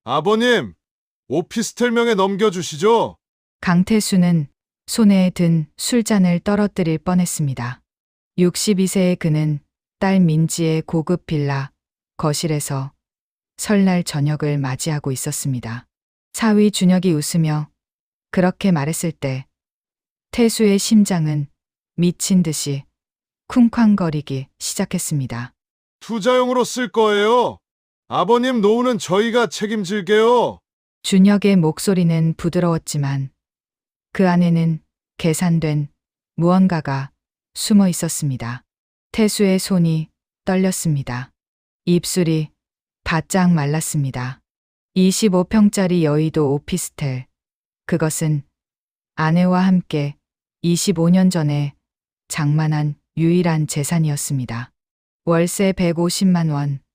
아버님, 오피스텔명에 넘겨주시죠. 강태수는 손에 든 술잔을 떨어뜨릴 뻔했습니다. 62세의 그는 딸 민지의 고급 빌라 거실에서 설날 저녁을 맞이하고 있었습니다. 사위 준혁이 웃으며 그렇게 말했을 때 태수의 심장은 미친 듯이 쿵쾅거리기 시작했습니다. 투자용으로 쓸 거예요. 아버님 노후는 저희가 책임질게요. 준혁의 목소리는 부드러웠지만 그 안에는 계산된 무언가가 숨어 있었습니다. 태수의 손이 떨렸습니다. 입술이 바짝 말랐습니다. 25평짜리 여의도 오피스텔. 그것은 아내와 함께 25년 전에 장만한 유일한 재산이었습니다. 월세 150만 원.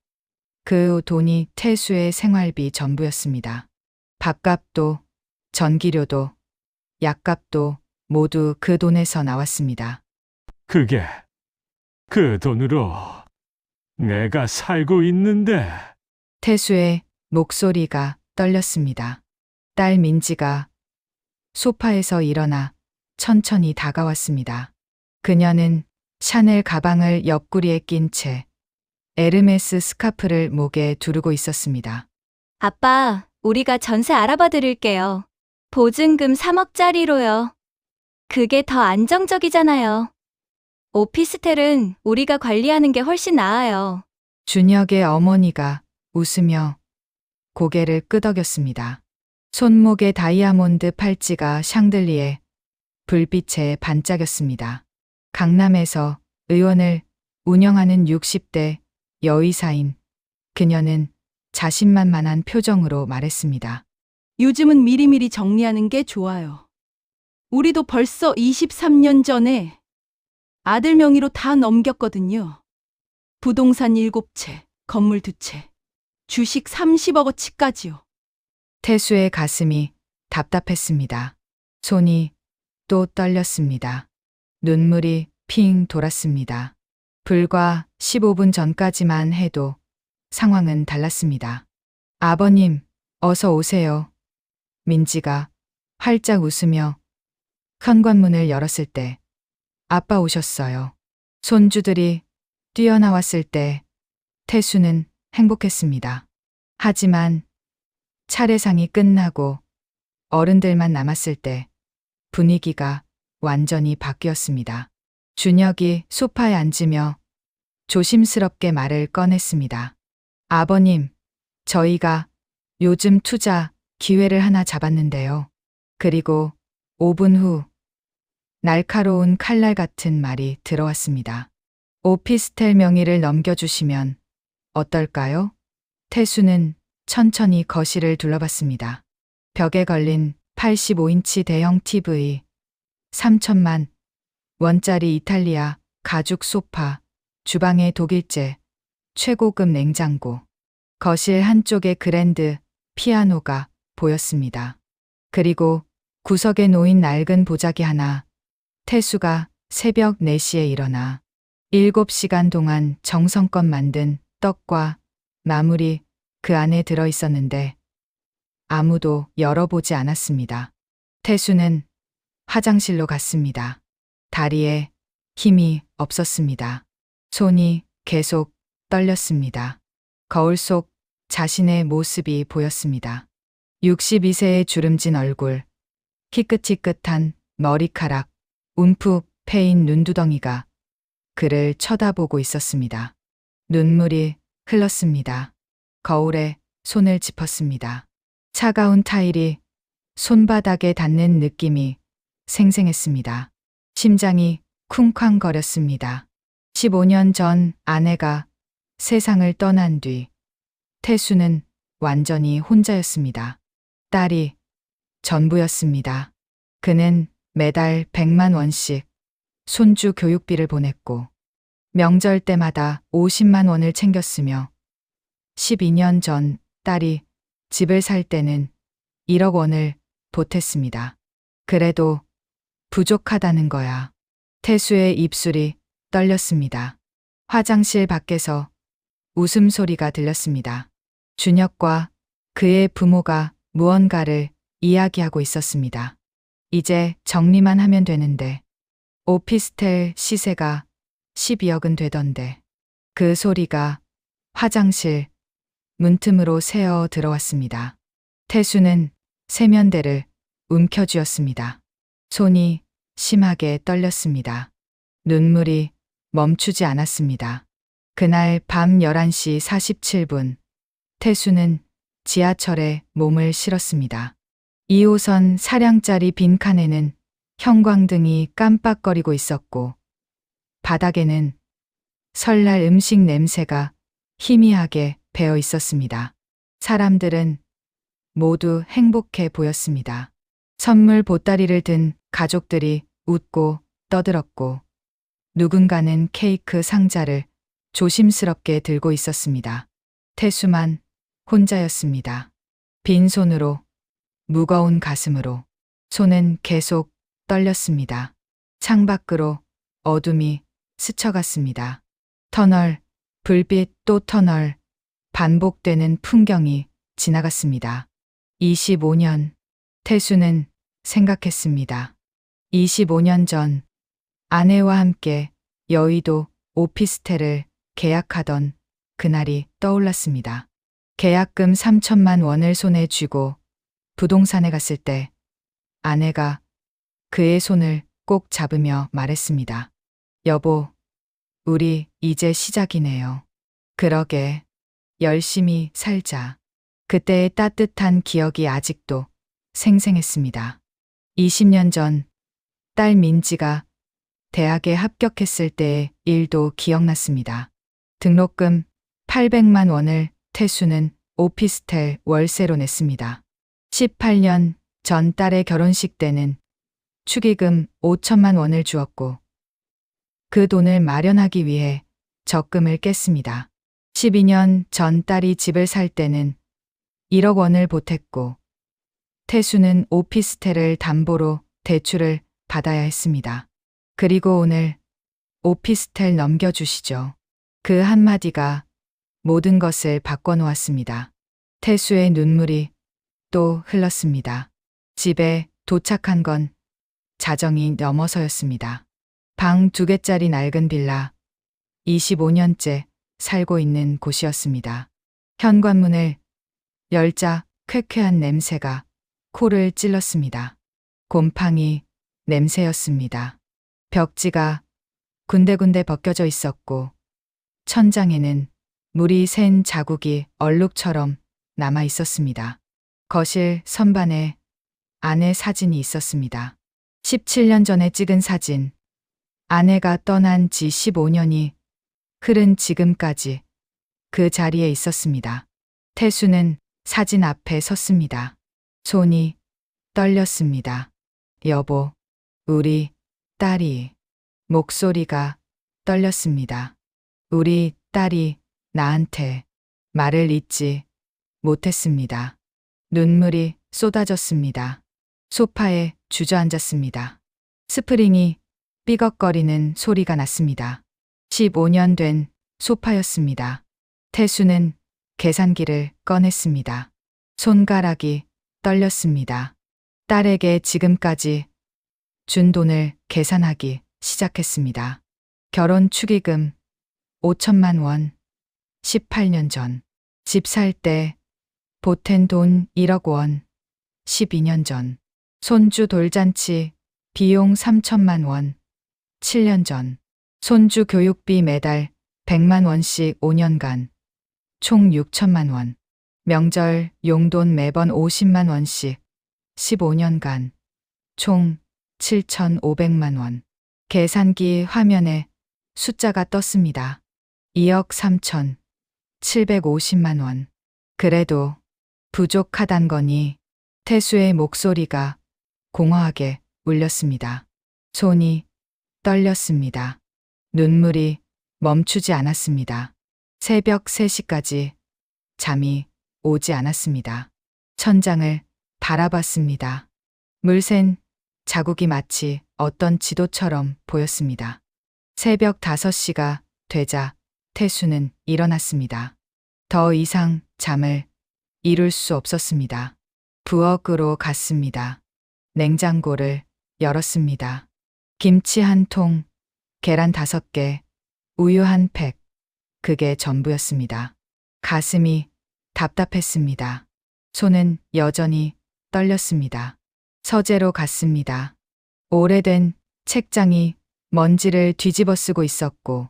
그 돈이 태수의 생활비 전부였습니다. 밥값도, 전기료도, 약값도 모두 그 돈에서 나왔습니다. 그게 그 돈으로 내가 살고 있는데. 태수의 목소리가 떨렸습니다. 딸 민지가 소파에서 일어나 천천히 다가왔습니다. 그녀는 샤넬 가방을 옆구리에 낀 채 에르메스 스카프를 목에 두르고 있었습니다. 아빠, 우리가 전세 알아봐 드릴게요. 보증금 3억짜리로요. 그게 더 안정적이잖아요. 오피스텔은 우리가 관리하는 게 훨씬 나아요. 준혁의 어머니가 웃으며 고개를 끄덕였습니다. 손목의 다이아몬드 팔찌가 샹들리에 불빛에 반짝였습니다. 강남에서 의원을 운영하는 60대 여의사인 그녀는 자신만만한 표정으로 말했습니다. 요즘은 미리미리 정리하는 게 좋아요. 우리도 벌써 23년 전에 아들 명의로 다 넘겼거든요. 부동산 7채, 건물 2채, 주식 30억어치까지요. 태수의 가슴이 답답했습니다. 손이 또 떨렸습니다. 눈물이 핑 돌았습니다. 불과 15분 전까지만 해도 상황은 달랐습니다. 아버님, 어서 오세요. 민지가 활짝 웃으며 현관문을 열었을 때 아빠 오셨어요. 손주들이 뛰어나왔을 때 태수는 행복했습니다. 하지만 차례상이 끝나고 어른들만 남았을 때 분위기가 완전히 바뀌었습니다. 준혁이 소파에 앉으며 조심스럽게 말을 꺼냈습니다. 아버님, 저희가 요즘 투자 기회를 하나 잡았는데요. 그리고 5분 후 날카로운 칼날 같은 말이 들어왔습니다. 오피스텔 명의를 넘겨주시면 어떨까요? 태수는 천천히 거실을 둘러봤습니다. 벽에 걸린 85인치 대형 TV, 3천만 원짜리 이탈리아 가죽 소파, 주방에 독일제, 최고급 냉장고, 거실 한쪽에 그랜드 피아노가 보였습니다. 그리고 구석에 놓인 낡은 보자기 하나. 태수가 새벽 4시에 일어나 7시간 동안 정성껏 만든 떡과 나물이 그 안에 들어 있었는데 아무도 열어보지 않았습니다. 태수는 화장실로 갔습니다. 다리에 힘이 없었습니다. 손이 계속 떨렸습니다. 거울 속 자신의 모습이 보였습니다. 62세의 주름진 얼굴, 희끗희끗한 머리카락, 움푹 패인 눈두덩이가 그를 쳐다보고 있었습니다. 눈물이 흘렀습니다. 거울에 손을 짚었습니다. 차가운 타일이 손바닥에 닿는 느낌이 생생했습니다. 심장이 쿵쾅거렸습니다. 15년 전 아내가 세상을 떠난 뒤 태수는 완전히 혼자였습니다. 딸이 전부였습니다. 그는 매달 100만 원씩 손주 교육비를 보냈고 명절 때마다 50만 원을 챙겼으며 12년 전 딸이 집을 살 때는 1억 원을 보탰습니다. 그래도 부족하다는 거야. 태수의 입술이 떨렸습니다. 화장실 밖에서 웃음소리가 들렸습니다. 준혁과 그의 부모가 무언가를 이야기하고 있었습니다. 이제 정리만 하면 되는데 오피스텔 시세가 12억은 되던데. 그 소리가 화장실 문틈으로 새어 들어왔습니다. 태수는 세면대를 움켜쥐었습니다. 손이 심하게 떨렸습니다. 눈물이 멈추지 않았습니다. 그날 밤 11시 47분, 태수는 지하철에 몸을 실었습니다. 2호선 사량짜리 빈칸에는 형광등이 깜빡거리고 있었고, 바닥에는 설날 음식 냄새가 희미하게 배어 있었습니다. 사람들은 모두 행복해 보였습니다. 선물 보따리를 든 가족들이 웃고 떠들었고, 누군가는 케이크 상자를 조심스럽게 들고 있었습니다. 태수만 혼자였습니다. 빈손으로, 무거운 가슴으로, 손은 계속 떨렸습니다. 창밖으로 어둠이 스쳐갔습니다. 터널, 불빛 또 터널, 반복되는 풍경이 지나갔습니다. 25년, 태수는 생각했습니다. 25년 전, 아내와 함께 여의도 오피스텔을 계약하던 그날이 떠올랐습니다. 계약금 3천만 원을 손에 쥐고 부동산에 갔을 때 아내가 그의 손을 꼭 잡으며 말했습니다. 여보, 우리 이제 시작이네요. 그러게, 열심히 살자. 그때의 따뜻한 기억이 아직도 생생했습니다. 20년 전, 딸 민지가 대학에 합격했을 때의 일도 기억났습니다. 등록금 800만 원을 태수는 오피스텔 월세로 냈습니다. 18년 전 딸의 결혼식 때는 축의금 5천만 원을 주었고, 그 돈을 마련하기 위해 적금을 깼습니다. 12년 전 딸이 집을 살 때는 1억 원을 보탰고, 태수는 오피스텔을 담보로 대출을 받아야 했습니다. 그리고 오늘 오피스텔 넘겨주시죠. 그 한마디가 모든 것을 바꿔놓았습니다. 태수의 눈물이 또 흘렀습니다. 집에 도착한 건 자정이 넘어서였습니다. 방 2개짜리 낡은 빌라, 25년째 살고 있는 곳이었습니다. 현관문을 열자 쾌쾌한 냄새가 코를 찔렀습니다. 곰팡이 냄새였습니다. 벽지가 군데군데 벗겨져 있었고, 천장에는 물이 샌 자국이 얼룩처럼 남아 있었습니다. 거실 선반에 아내 사진이 있었습니다. 17년 전에 찍은 사진. 아내가 떠난 지 15년이 흐른 지금까지 그 자리에 있었습니다. 태수는 사진 앞에 섰습니다. 손이 떨렸습니다. 여보, 우리 딸이. 목소리가 떨렸습니다. 우리 딸이 나한테 말을 잇지 못했습니다. 눈물이 쏟아졌습니다. 소파에 주저앉았습니다. 스프링이 삐걱거리는 소리가 났습니다. 15년 된 소파였습니다. 태수는 계산기를 꺼냈습니다. 손가락이 떨렸습니다. 딸에게 지금까지 준 돈을 계산하기 시작했습니다. 결혼 축의금 5천만 원, 18년 전. 집 살 때 보탠 돈 1억 원, 12년 전. 손주 돌잔치 비용 3천만 원, 7년 전. 손주 교육비 매달 100만 원씩 5년간, 총 6천만 원. 명절 용돈 매번 50만 원씩 15년간, 총 7,500만 원. 계산기 화면에 숫자가 떴습니다. 2억 3천 750만 원. 그래도 부족하단 거니. 태수의 목소리가 공허하게 울렸습니다. 손이 떨렸습니다. 눈물이 멈추지 않았습니다. 새벽 3시까지 잠이 오지 않았습니다. 천장을 바라봤습니다. 물샌 자국이 마치 어떤 지도처럼 보였습니다. 새벽 5시가 되자 태수는 일어났습니다. 더 이상 잠을 이룰 수 없었습니다. 부엌으로 갔습니다. 냉장고를 열었습니다. 김치 한 통, 계란 5개, 우유 한 팩. 그게 전부였습니다. 가슴이 답답했습니다. 손은 여전히 떨렸습니다. 서재로 갔습니다. 오래된 책장이 먼지를 뒤집어 쓰고 있었고,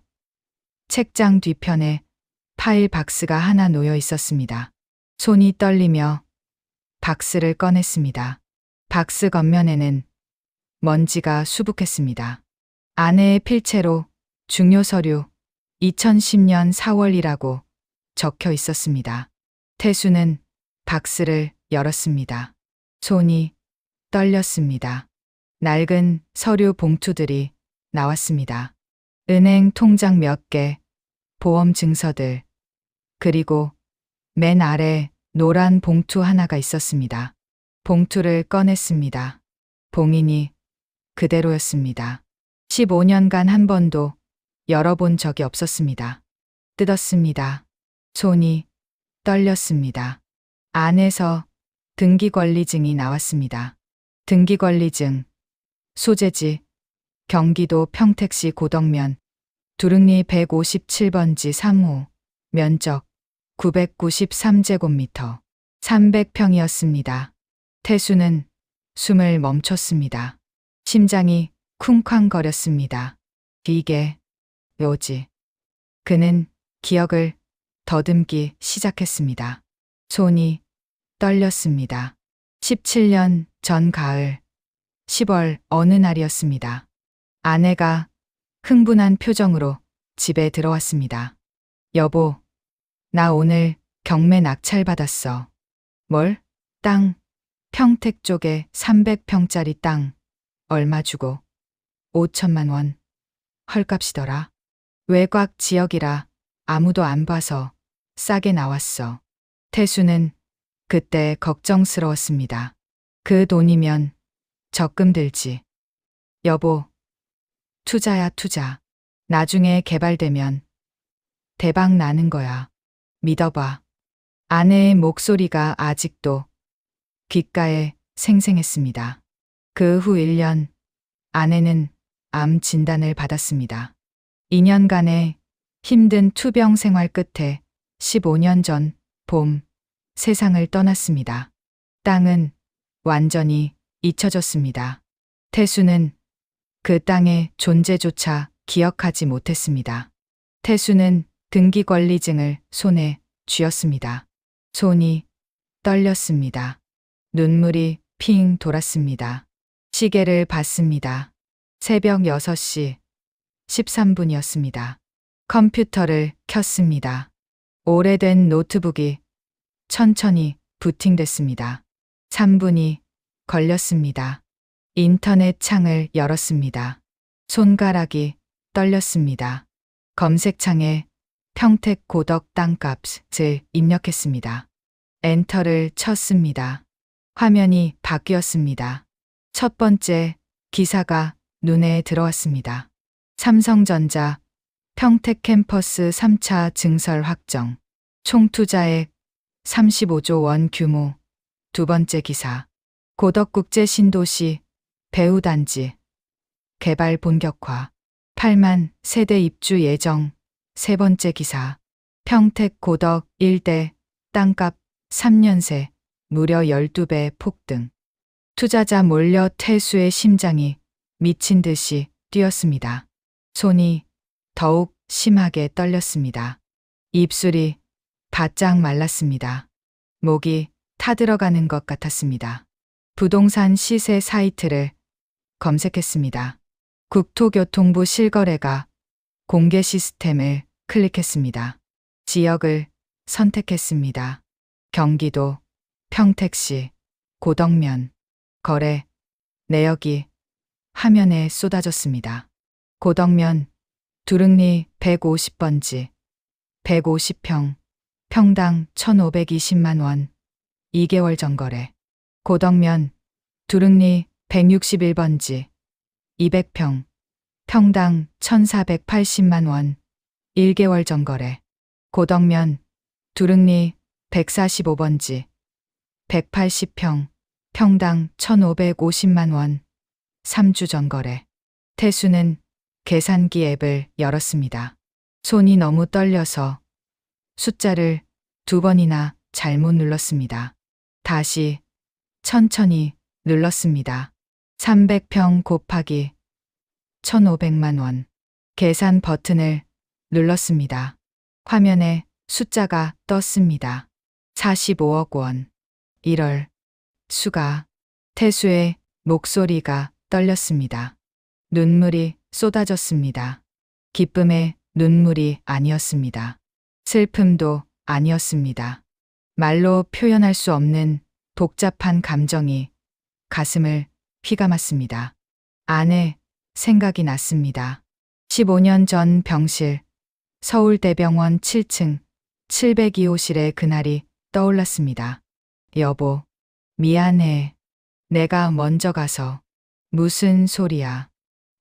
책장 뒤편에 파일 박스가 하나 놓여 있었습니다. 손이 떨리며 박스를 꺼냈습니다. 박스 겉면에는 먼지가 수북했습니다. 안에 필체로 중요 서류 2010년 4월이라고 적혀 있었습니다. 태수는 박스를 열었습니다. 손이 떨렸습니다. 낡은 서류 봉투들이 나왔습니다. 은행 통장 몇 개, 보험 증서들, 그리고 맨 아래 노란 봉투 하나가 있었습니다. 봉투를 꺼냈습니다. 봉인이 그대로였습니다. 15년간 한 번도 열어본 적이 없었습니다. 뜯었습니다. 손이 떨렸습니다. 안에서 등기권리증이 나왔습니다. 등기권리증, 소재지, 경기도 평택시 고덕면, 두릉리 157번지 3호, 면적 993제곱미터, 300평이었습니다. 태수는 숨을 멈췄습니다. 심장이 쿵쾅거렸습니다. 이게 뭐지? 그는 기억을 더듬기 시작했습니다. 손이 떨렸습니다. 17년 전 가을 10월 어느 날이었습니다. 아내가 흥분한 표정으로 집에 들어왔습니다. 여보, 나 오늘 경매 낙찰 받았어. 뭘? 땅, 평택 쪽에 300평짜리 땅, 얼마 주고? 5천만 원. 헐값이더라. 외곽 지역이라 아무도 안 봐서 싸게 나왔어. 태수는 그때 걱정스러웠습니다. 그 돈이면 적금 들지. 여보, 투자야 투자. 나중에 개발되면 대박 나는 거야. 믿어봐. 아내의 목소리가 아직도 귓가에 생생했습니다. 그 후 1년, 아내는 암 진단을 받았습니다. 2년간의 힘든 투병 생활 끝에 15년 전 봄, 세상을 떠났습니다. 땅은 완전히 잊혀졌습니다. 태수는 그 땅의 존재조차 기억하지 못했습니다. 태수는 등기권리증을 손에 쥐었습니다. 손이 떨렸습니다. 눈물이 핑 돌았습니다. 시계를 봤습니다. 새벽 6시 13분이었습니다. 컴퓨터를 켰습니다. 오래된 노트북이 천천히 부팅됐습니다. 3분이 걸렸습니다. 인터넷 창을 열었습니다. 손가락이 떨렸습니다. 검색창에 평택 고덕 땅값을 입력했습니다. 엔터를 쳤습니다. 화면이 바뀌었습니다. 첫 번째 기사가 눈에 들어왔습니다. 삼성전자 평택 캠퍼스 3차 증설 확정. 총 투자액 35조 원 규모. 두 번째 기사. 고덕국제 신도시 배후단지 개발 본격화. 8만 세대 입주 예정. 세 번째 기사. 평택 고덕 일대 땅값 3년 새 무려 12배 폭등. 투자자 몰려 태수의 심장이 미친 듯이 뛰었습니다. 손이 더욱 심하게 떨렸습니다. 입술이 바짝 말랐습니다. 목이 타들어가는 것 같았습니다. 부동산 시세 사이트를 검색했습니다. 국토교통부 실거래가 공개 시스템을 클릭했습니다. 지역을 선택했습니다. 경기도 평택시 고덕면 거래 내역이 화면에 쏟아졌습니다. 고덕면 두릉리 150번지 150평 평당 1,520만 원 2개월 전 거래. 고덕면 두릉리 161번지 200평 평당 1,480만 원 1개월 전 거래. 고덕면 두릉리 145번지, 180평, 평당 1,550만 원, 3주 전 거래. 태수는 계산기 앱을 열었습니다. 손이 너무 떨려서 숫자를 2번이나 잘못 눌렀습니다. 다시 천천히 눌렀습니다. 300평 곱하기 1,500만 원. 계산 버튼을 눌렀습니다. 화면에 숫자가 떴습니다. 45억 원. 1월. 수가. 태수의 목소리가 떨렸습니다. 눈물이 쏟아졌습니다. 기쁨의 눈물이 아니었습니다. 슬픔도 아니었습니다. 말로 표현할 수 없는 복잡한 감정이 가슴을 휘감았습니다. 아내 생각이 났습니다. 15년 전 병실, 서울대병원 7층 702호실의 그날이 떠올랐습니다. 여보, 미안해. 내가 먼저 가서. 무슨 소리야.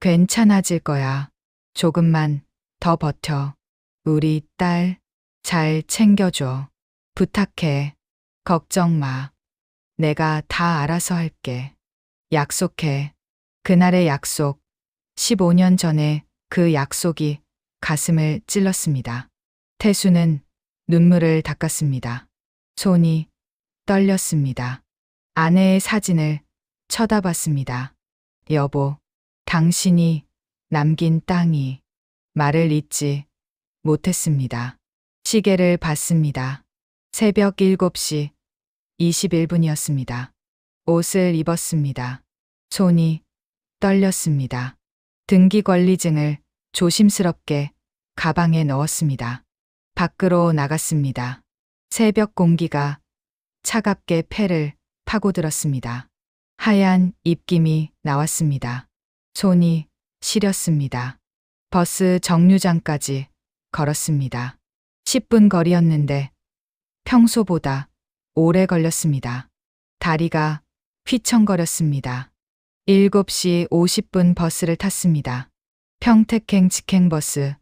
괜찮아질 거야. 조금만 더 버텨. 우리 딸 잘 챙겨줘. 부탁해. 걱정 마. 내가 다 알아서 할게. 약속해. 그날의 약속. 15년 전에 그 약속이 가슴을 찔렀습니다. 태수는 눈물을 닦았습니다. 손이 떨렸습니다. 아내의 사진을 쳐다봤습니다. 여보, 당신이 남긴 땅이. 말을 잇지 못했습니다. 시계를 봤습니다. 새벽 7시 21분이었습니다. 옷을 입었습니다. 손이 떨렸습니다. 등기 권리증을 조심스럽게 가방에 넣었습니다. 밖으로 나갔습니다. 새벽 공기가 차갑게 폐를 파고들었습니다. 하얀 입김이 나왔습니다. 손이 시렸습니다. 버스 정류장까지 걸었습니다. 10분 거리였는데 평소보다 오래 걸렸습니다. 다리가 휘청거렸습니다. 7시 50분 버스를 탔습니다. 평택행 직행버스.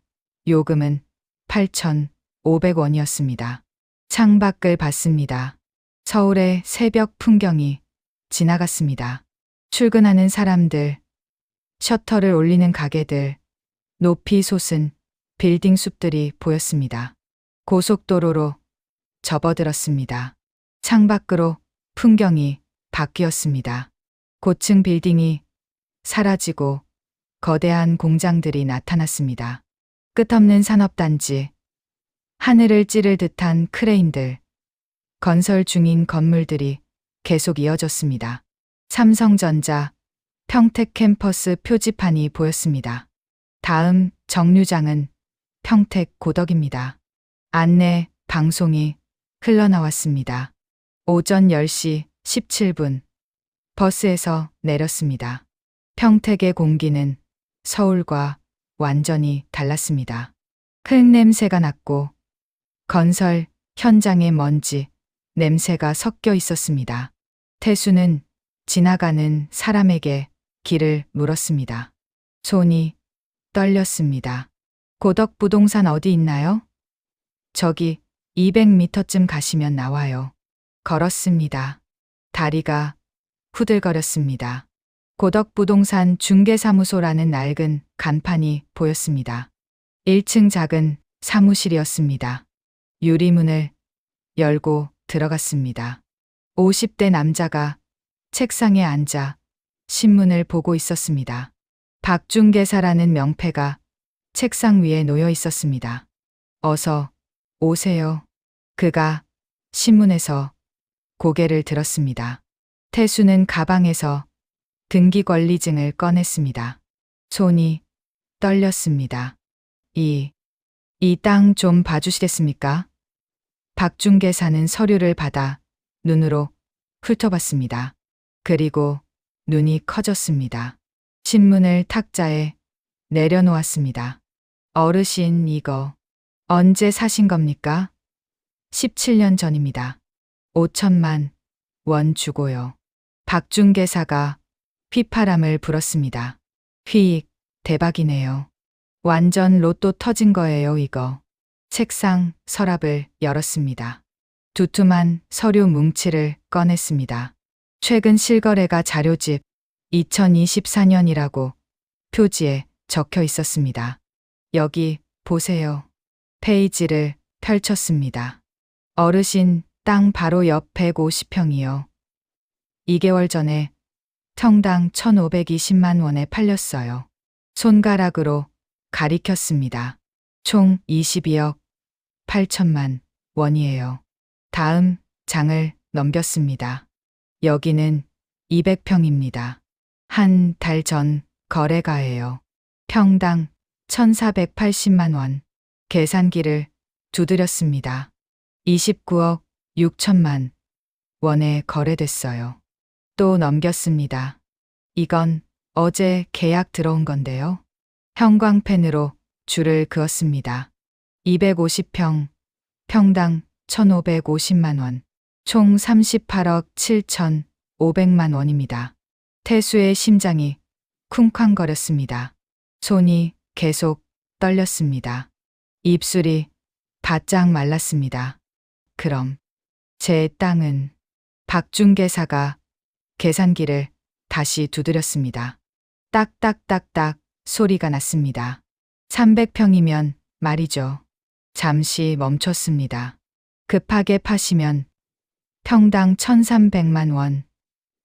요금은 8,500원이었습니다. 창밖을 봤습니다. 서울의 새벽 풍경이 지나갔습니다. 출근하는 사람들, 셔터를 올리는 가게들, 높이 솟은 빌딩 숲들이 보였습니다. 고속도로로 접어들었습니다. 창밖으로 풍경이 바뀌었습니다. 고층 빌딩이 사라지고 거대한 공장들이 나타났습니다. 끝없는 산업단지, 하늘을 찌를 듯한 크레인들, 건설 중인 건물들이 계속 이어졌습니다. 삼성전자, 평택 캠퍼스 표지판이 보였습니다. 다음 정류장은 평택 고덕입니다. 안내 방송이 흘러나왔습니다. 오전 10시 17분 버스에서 내렸습니다. 평택의 공기는 서울과 완전히 달랐습니다. 흙냄새가 났고 건설 현장의 먼지 냄새가 섞여 있었습니다. 태수는 지나가는 사람에게 길을 물었습니다. 손이 떨렸습니다. 고덕 부동산 어디 있나요? 저기 200m쯤 가시면 나와요. 걸었습니다. 다리가 후들거렸습니다. 고덕 부동산 중개사무소라는 낡은 간판이 보였습니다. 1층 작은 사무실이었습니다. 유리문을 열고 들어갔습니다. 50대 남자가 책상에 앉아 신문을 보고 있었습니다. 박중개사라는 명패가 책상 위에 놓여 있었습니다. 어서 오세요. 그가 신문에서 고개를 들었습니다. 태수는 가방에서 등기권리증을 꺼냈습니다. 손이 떨렸습니다. 이 땅 좀 봐주시겠습니까? 박중개사는 서류를 받아 눈으로 훑어봤습니다. 그리고 눈이 커졌습니다. 신문을 탁자에 내려놓았습니다. 어르신, 이거 언제 사신 겁니까? 17년 전입니다. 5천만 원 주고요. 박중개사가 휘파람을 불었습니다. 휘익, 대박이네요. 완전 로또 터진 거예요, 이거. 책상 서랍을 열었습니다. 두툼한 서류 뭉치를 꺼냈습니다. 최근 실거래가 자료집 2024년이라고 표지에 적혀 있었습니다. 여기 보세요. 페이지를 펼쳤습니다. 어르신 땅 바로 옆 150평이요. 2개월 전에 평당 1,520만 원에 팔렸어요. 손가락으로 가리켰습니다. 총 22억 8천만 원이에요. 다음 장을 넘겼습니다. 여기는 200평입니다. 한 달 전 거래가예요. 평당 1,480만 원. 계산기를 두드렸습니다. 29억 6천만 원에 거래됐어요. 또 넘겼습니다. 이건 어제 계약 들어온 건데요. 형광펜으로 줄을 그었습니다. 250평, 평당 1,550만 원, 총 38억 7,500만 원입니다. 태수의 심장이 쿵쾅거렸습니다. 손이 계속 떨렸습니다. 입술이 바짝 말랐습니다. 그럼 제 땅은 박중개사가 계산기를 다시 두드렸습니다. 딱딱딱딱 소리가 났습니다. 300평이면 말이죠. 잠시 멈췄습니다. 급하게 파시면 평당 1,300만 원,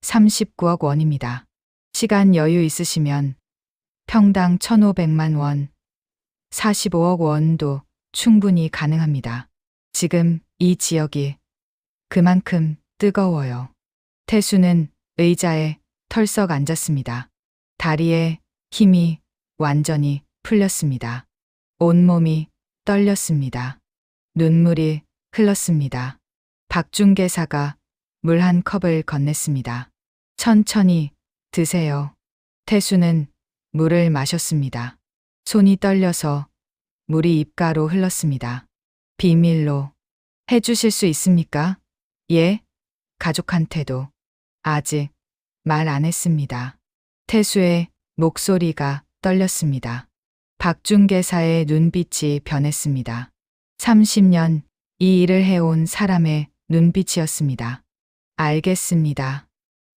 39억 원입니다. 시간 여유 있으시면 평당 1,500만 원, 45억 원도 충분히 가능합니다. 지금 이 지역이 그만큼 뜨거워요. 태수는 의자에 털썩 앉았습니다. 다리에 힘이 완전히 풀렸습니다. 온몸이 떨렸습니다. 눈물이 흘렀습니다. 박중개사가 물 한 컵을 건넸습니다. 천천히 드세요. 태수는 물을 마셨습니다. 손이 떨려서 물이 입가로 흘렀습니다. 비밀로 해주실 수 있습니까? 예, 가족한테도. 아직 말 안 했습니다. 태수의 목소리가 떨렸습니다. 박중개사의 눈빛이 변했습니다. 30년 이 일을 해온 사람의 눈빛이었습니다. 알겠습니다.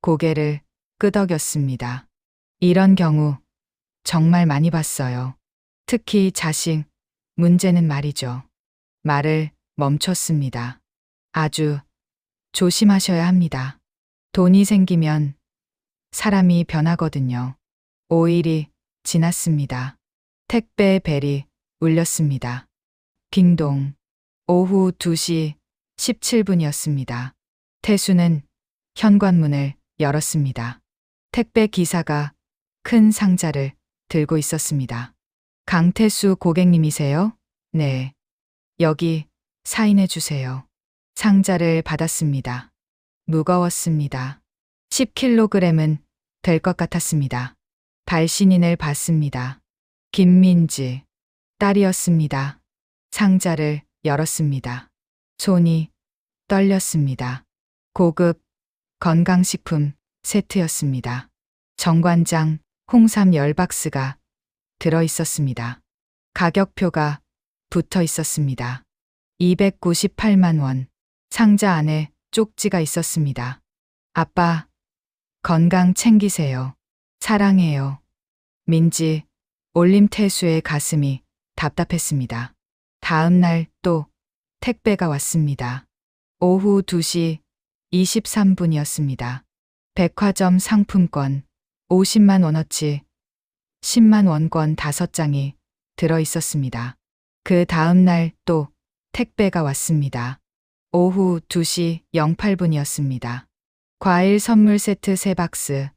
고개를 끄덕였습니다. 이런 경우 정말 많이 봤어요. 특히 자식 문제는 말이죠. 말을 멈췄습니다. 아주 조심하셔야 합니다. 돈이 생기면 사람이 변하거든요. 5일이 지났습니다. 택배 벨이 울렸습니다. 빙동. 오후 2시 17분이었습니다. 태수는 현관문을 열었습니다. 택배 기사가 큰 상자를 들고 있었습니다. 강태수 고객님이세요? 네. 여기 사인해 주세요. 상자를 받았습니다. 무거웠습니다. 10kg은 될 것 같았습니다. 발신인을 봤습니다. 김민지, 딸이었습니다. 상자를 열었습니다. 손이 떨렸습니다. 고급 건강식품 세트였습니다. 정관장 홍삼 10박스가 들어 있었습니다. 가격표가 붙어 있었습니다. 298만 원. 상자 안에 쪽지가 있었습니다. 아빠, 건강 챙기세요. 사랑해요. 민지. 올림태수의 가슴이 답답했습니다. 다음 날 또 택배가 왔습니다. 오후 2시 23분이었습니다. 백화점 상품권 50만 원어치 10만 원권 5장이 들어 있었습니다. 그 다음 날 또 택배가 왔습니다. 오후 2시 08분이었습니다. 과일 선물 세트 3박스,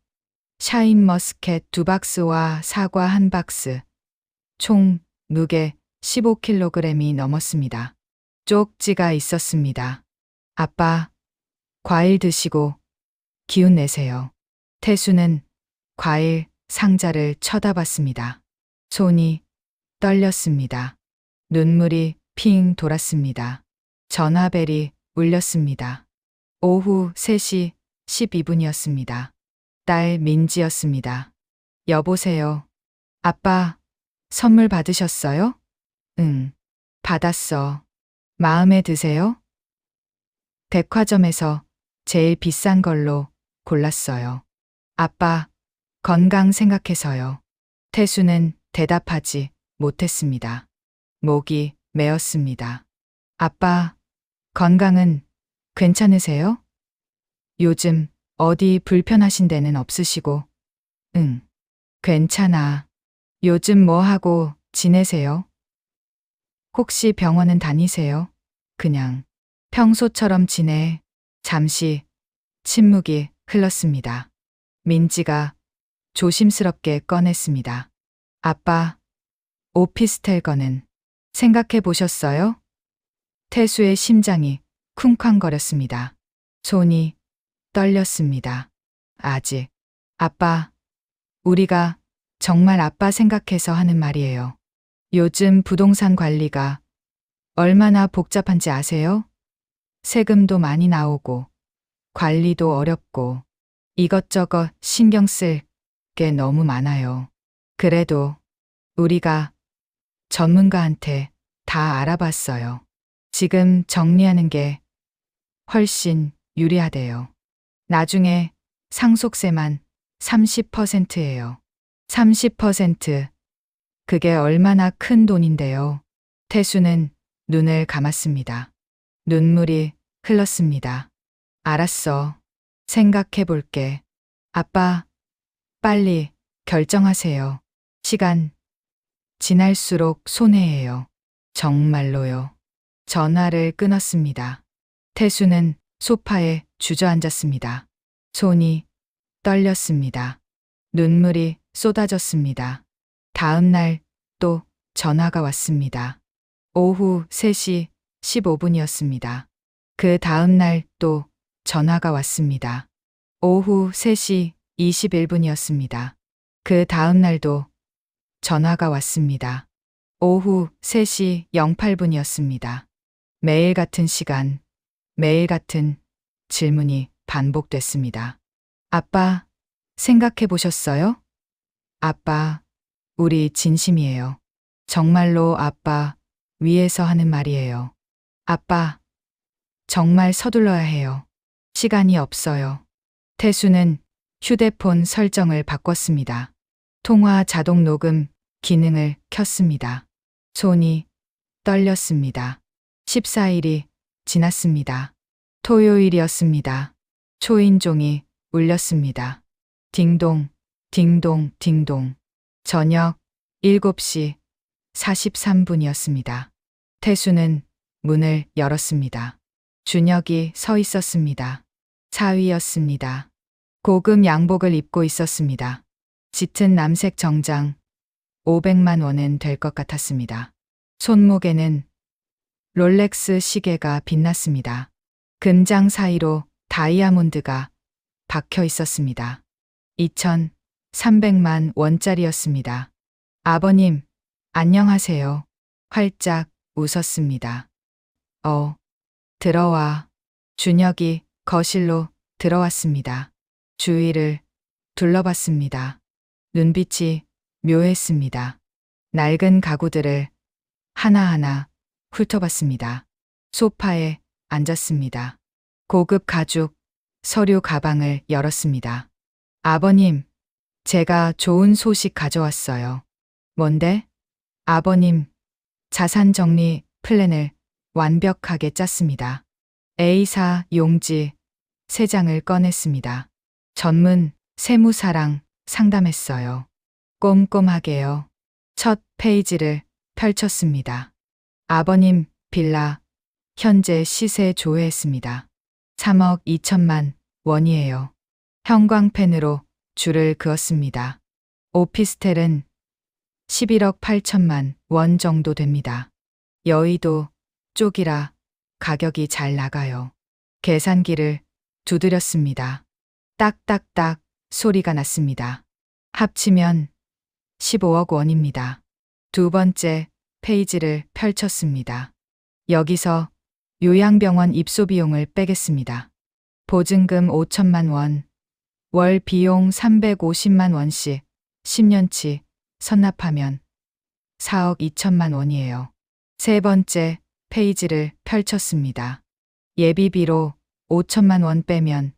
샤인머스켓 2박스와 사과 1박스, 총 무게 15kg이 넘었습니다. 쪽지가 있었습니다. 아빠, 과일 드시고 기운 내세요. 태수는 과일 상자를 쳐다봤습니다. 손이 떨렸습니다. 눈물이 핑 돌았습니다. 전화벨이 울렸습니다. 오후 3시 12분이었습니다. 딸 민지였습니다. 여보세요. 아빠, 선물 받으셨어요? 응, 받았어. 마음에 드세요? 백화점에서 제일 비싼 걸로 골랐어요. 아빠, 건강 생각해서요. 태수는 대답하지 못했습니다. 목이 메었습니다. 아빠, 건강은 괜찮으세요? 요즘 어디 불편하신 데는 없으시고? 응, 괜찮아. 요즘 뭐 하고 지내세요? 혹시 병원은 다니세요? 그냥 평소처럼 지내. 잠시 침묵이 흘렀습니다. 민지가 조심스럽게 꺼냈습니다. 아빠, 오피스텔 거는 생각해 보셨어요? 태수의 심장이 쿵쾅거렸습니다. 손이 떨렸습니다. 아직. 아빠, 우리가 정말 아빠 생각해서 하는 말이에요. 요즘 부동산 관리가 얼마나 복잡한지 아세요? 세금도 많이 나오고, 관리도 어렵고, 이것저것 신경 쓸 게 너무 많아요. 그래도 우리가 전문가한테 다 알아봤어요. 지금 정리하는 게 훨씬 유리하대요. 나중에 상속세만 30%예요. 30%. 그게 얼마나 큰 돈인데요. 태수는 눈을 감았습니다. 눈물이 흘렀습니다. 알았어. 생각해 볼게. 아빠, 빨리 결정하세요. 시간 지날수록 손해예요. 정말로요. 전화를 끊었습니다. 태수는 소파에 주저앉았습니다. 손이 떨렸습니다. 눈물이 쏟아졌습니다. 다음 날 또 전화가 왔습니다. 오후 3시 15분이었습니다. 그 다음 날 또 전화가 왔습니다. 오후 3시 21분이었습니다. 그 다음 날도 전화가 왔습니다. 오후 3시 08분이었습니다. 매일 같은 시간, 매일 같은 질문이 반복됐습니다. 아빠, 생각해 보셨어요? 아빠, 우리 진심이에요. 정말로 아빠 위해서 하는 말이에요. 아빠, 정말 서둘러야 해요. 시간이 없어요. 태수는 휴대폰 설정을 바꿨습니다. 통화 자동 녹음 기능을 켰습니다. 손이 떨렸습니다. 14일이 지났습니다. 토요일이었습니다. 초인종이 울렸습니다. 딩동, 딩동, 딩동. 저녁 7시 43분이었습니다. 태수는 문을 열었습니다. 준혁이 서 있었습니다. 사위였습니다. 고급 양복을 입고 있었습니다. 짙은 남색 정장 500만 원은 될 것 같았습니다. 손목에는 롤렉스 시계가 빛났습니다. 금장 사이로 다이아몬드가 박혀 있었습니다. 2,300만 원짜리였습니다. 아버님, 안녕하세요. 활짝 웃었습니다. 들어와. 준혁이 거실로 들어왔습니다. 주위를 둘러봤습니다. 눈빛이 묘했습니다. 낡은 가구들을 하나하나 훑어봤습니다. 소파에 앉았습니다. 고급 가죽 서류 가방을 열었습니다. 아버님, 제가 좋은 소식 가져왔어요. 뭔데? 아버님, 자산 정리 플랜을 완벽하게 짰습니다. A사 용지 3장을 꺼냈습니다. 전문 세무사랑 상담했어요. 꼼꼼하게요. 첫 페이지를 펼쳤습니다. 아버님 빌라 현재 시세 조회했습니다. 3억 2천만 원이에요. 형광펜으로 줄을 그었습니다. 오피스텔은 11억 8천만 원 정도 됩니다. 여의도 쪽이라 가격이 잘 나가요. 계산기를 두드렸습니다. 딱딱딱 소리가 났습니다. 합치면 15억 원입니다. 두 번째 페이지를 펼쳤습니다. 여기서 요양병원 입소 비용을 빼겠습니다. 보증금 5천만 원, 월 비용 350만 원씩 10년치 선납하면 4억 2천만 원이에요. 세 번째 페이지를 펼쳤습니다. 예비비로 5천만 원 빼면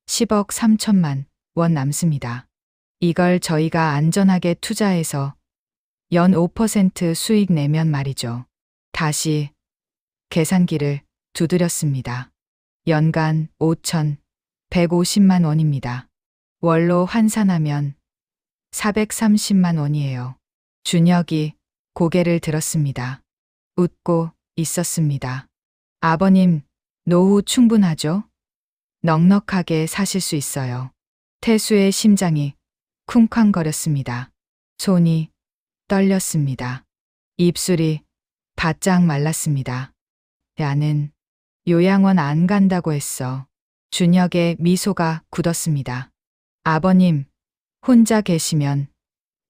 10억 3천만 원 남습니다. 이걸 저희가 안전하게 투자해서 연 5% 수익 내면 말이죠. 다시 계산기를 두드렸습니다. 연간 5,150만 원입니다. 월로 환산하면 430만 원이에요. 준혁이 고개를 들었습니다. 웃고 있었습니다. 아버님, 노후 충분하죠? 넉넉하게 사실 수 있어요. 태수의 심장이 쿵쾅거렸습니다. 손이 떨렸습니다. 입술이 바짝 말랐습니다. 나는 요양원 안 간다고 했어. 준혁의 미소가 굳었습니다. 아버님, 혼자 계시면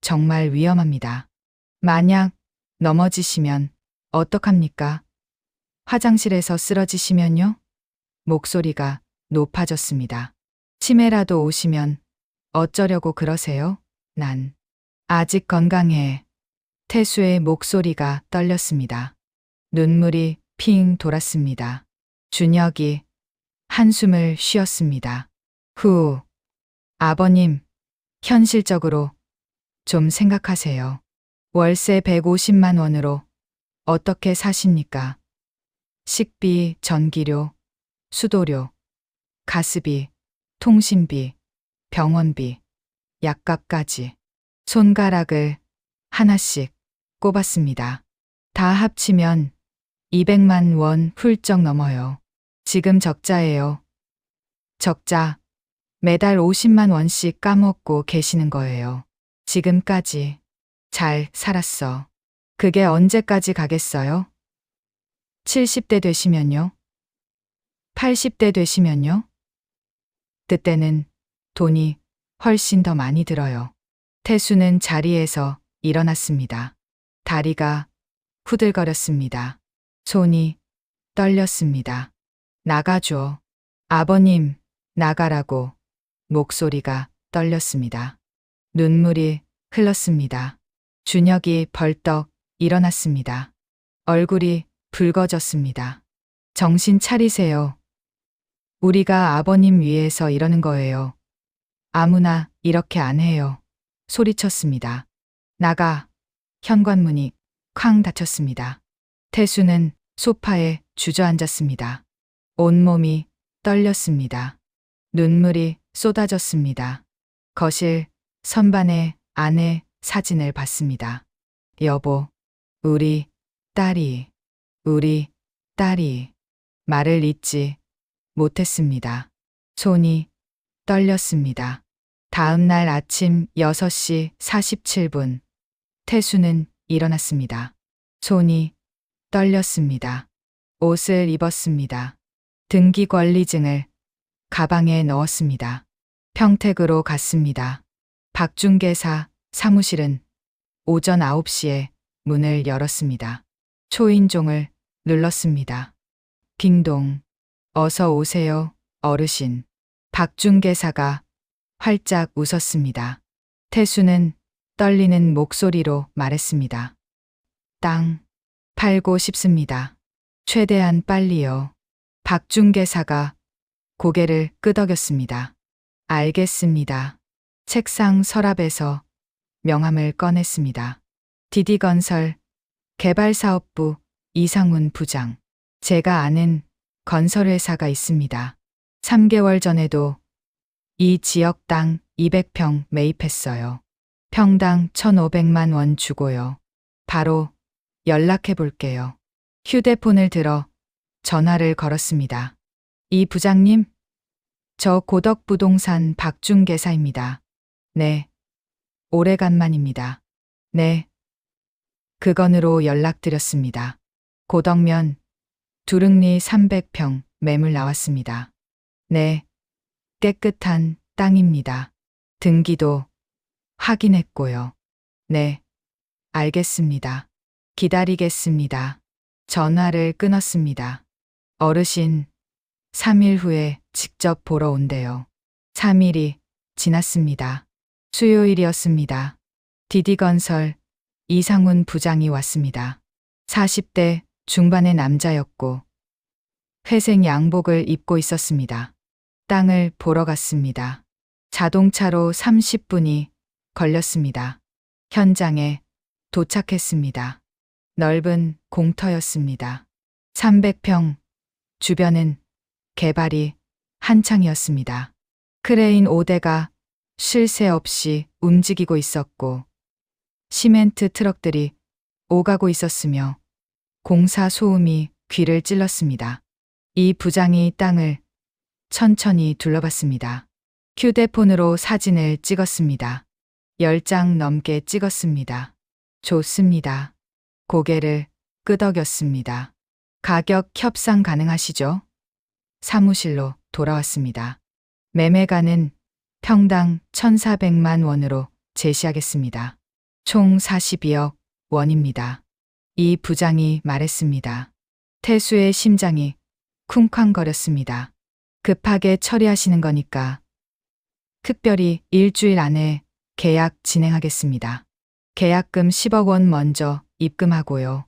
정말 위험합니다. 만약 넘어지시면 어떡합니까? 화장실에서 쓰러지시면요? 목소리가 높아졌습니다. 치매라도 오시면 어쩌려고 그러세요? 난 아직 건강해. 태수의 목소리가 떨렸습니다. 눈물이 핑 돌았습니다. 준혁이 한숨을 쉬었습니다. 후, 아버님, 현실적으로 좀 생각하세요. 월세 150만 원으로 어떻게 사십니까? 식비, 전기료, 수도료, 가스비, 통신비, 병원비, 약값까지 손가락을 하나씩 꼽았습니다. 다 합치면 200만 원 훌쩍 넘어요. 지금 적자예요. 적자. 매달 50만 원씩 까먹고 계시는 거예요. 지금까지 잘 살았어. 그게 언제까지 가겠어요? 70대 되시면요? 80대 되시면요? 그때는 돈이 훨씬 더 많이 들어요. 태수는 자리에서 일어났습니다. 다리가 후들거렸습니다. 손이 떨렸습니다. 나가줘. 아버님, 나가라고. 목소리가 떨렸습니다. 눈물이 흘렀습니다. 준혁이 벌떡 일어났습니다. 얼굴이 붉어졌습니다. 정신 차리세요. 우리가 아버님 위해서 이러는 거예요. 아무나 이렇게 안 해요. 소리쳤습니다. 나가. 현관문이 쾅 닫혔습니다. 태수는 소파에 주저앉았습니다. 온몸이 떨렸습니다. 눈물이 쏟아졌습니다. 거실 선반에 아내 사진을 봤습니다. 여보, 우리 딸이 말을 잇지 못했습니다. 손이 떨렸습니다. 다음 날 아침 6시 47분, 태수는 일어났습니다. 손이 떨렸습니다. 옷을 입었습니다. 등기 권리증을 가방에 넣었습니다. 평택으로 갔습니다. 박중개사 사무실은 오전 9시에 문을 열었습니다. 초인종을 눌렀습니다. 빙동. 어서 오세요, 어르신. 박중개사가 활짝 웃었습니다. 태수는 떨리는 목소리로 말했습니다. 땅 팔고 싶습니다. 최대한 빨리요. 박중개사가 고개를 끄덕였습니다. 알겠습니다. 책상 서랍에서 명함을 꺼냈습니다. DD건설 개발사업부 이상훈 부장. 제가 아는 건설회사가 있습니다. 3개월 전에도 이 지역 땅 200평 매입했어요. 평당 1,500만 원 주고요. 바로 연락해 볼게요. 휴대폰을 들어 전화를 걸었습니다. 이 부장님? 저 고덕부동산 박중개사입니다. 네. 오래간만입니다. 네. 그 건으로 연락드렸습니다. 고덕면 두릉리 300평 매물 나왔습니다. 네. 깨끗한 땅입니다. 등기도 확인했고요. 네. 알겠습니다. 기다리겠습니다. 전화를 끊었습니다. 어르신, 3일 후에 직접 보러 온대요. 3일이 지났습니다. 수요일이었습니다. DD건설 이상훈 부장이 왔습니다. 40대 중반의 남자였고 회색 양복을 입고 있었습니다. 땅을 보러 갔습니다. 자동차로 30분이 걸렸습니다. 현장에 도착했습니다. 넓은 공터였습니다. 300평, 주변은 개발이 한창이었습니다. 크레인 5대가 쉴 새 없이 움직이고 있었고, 시멘트 트럭들이 오가고 있었으며, 공사 소음이 귀를 찔렀습니다. 이 부장이 땅을 천천히 둘러봤습니다. 휴대폰으로 사진을 찍었습니다. 10장 넘게 찍었습니다. 좋습니다. 고개를 끄덕였습니다. 가격 협상 가능하시죠? 사무실로 돌아왔습니다. 매매가는 평당 1,400만 원으로 제시하겠습니다. 총 42억 원입니다. 이 부장이 말했습니다. 태수의 심장이 쿵쾅거렸습니다. 급하게 처리하시는 거니까 특별히 일주일 안에 계약 진행하겠습니다. 계약금 10억 원 먼저 입금하고요.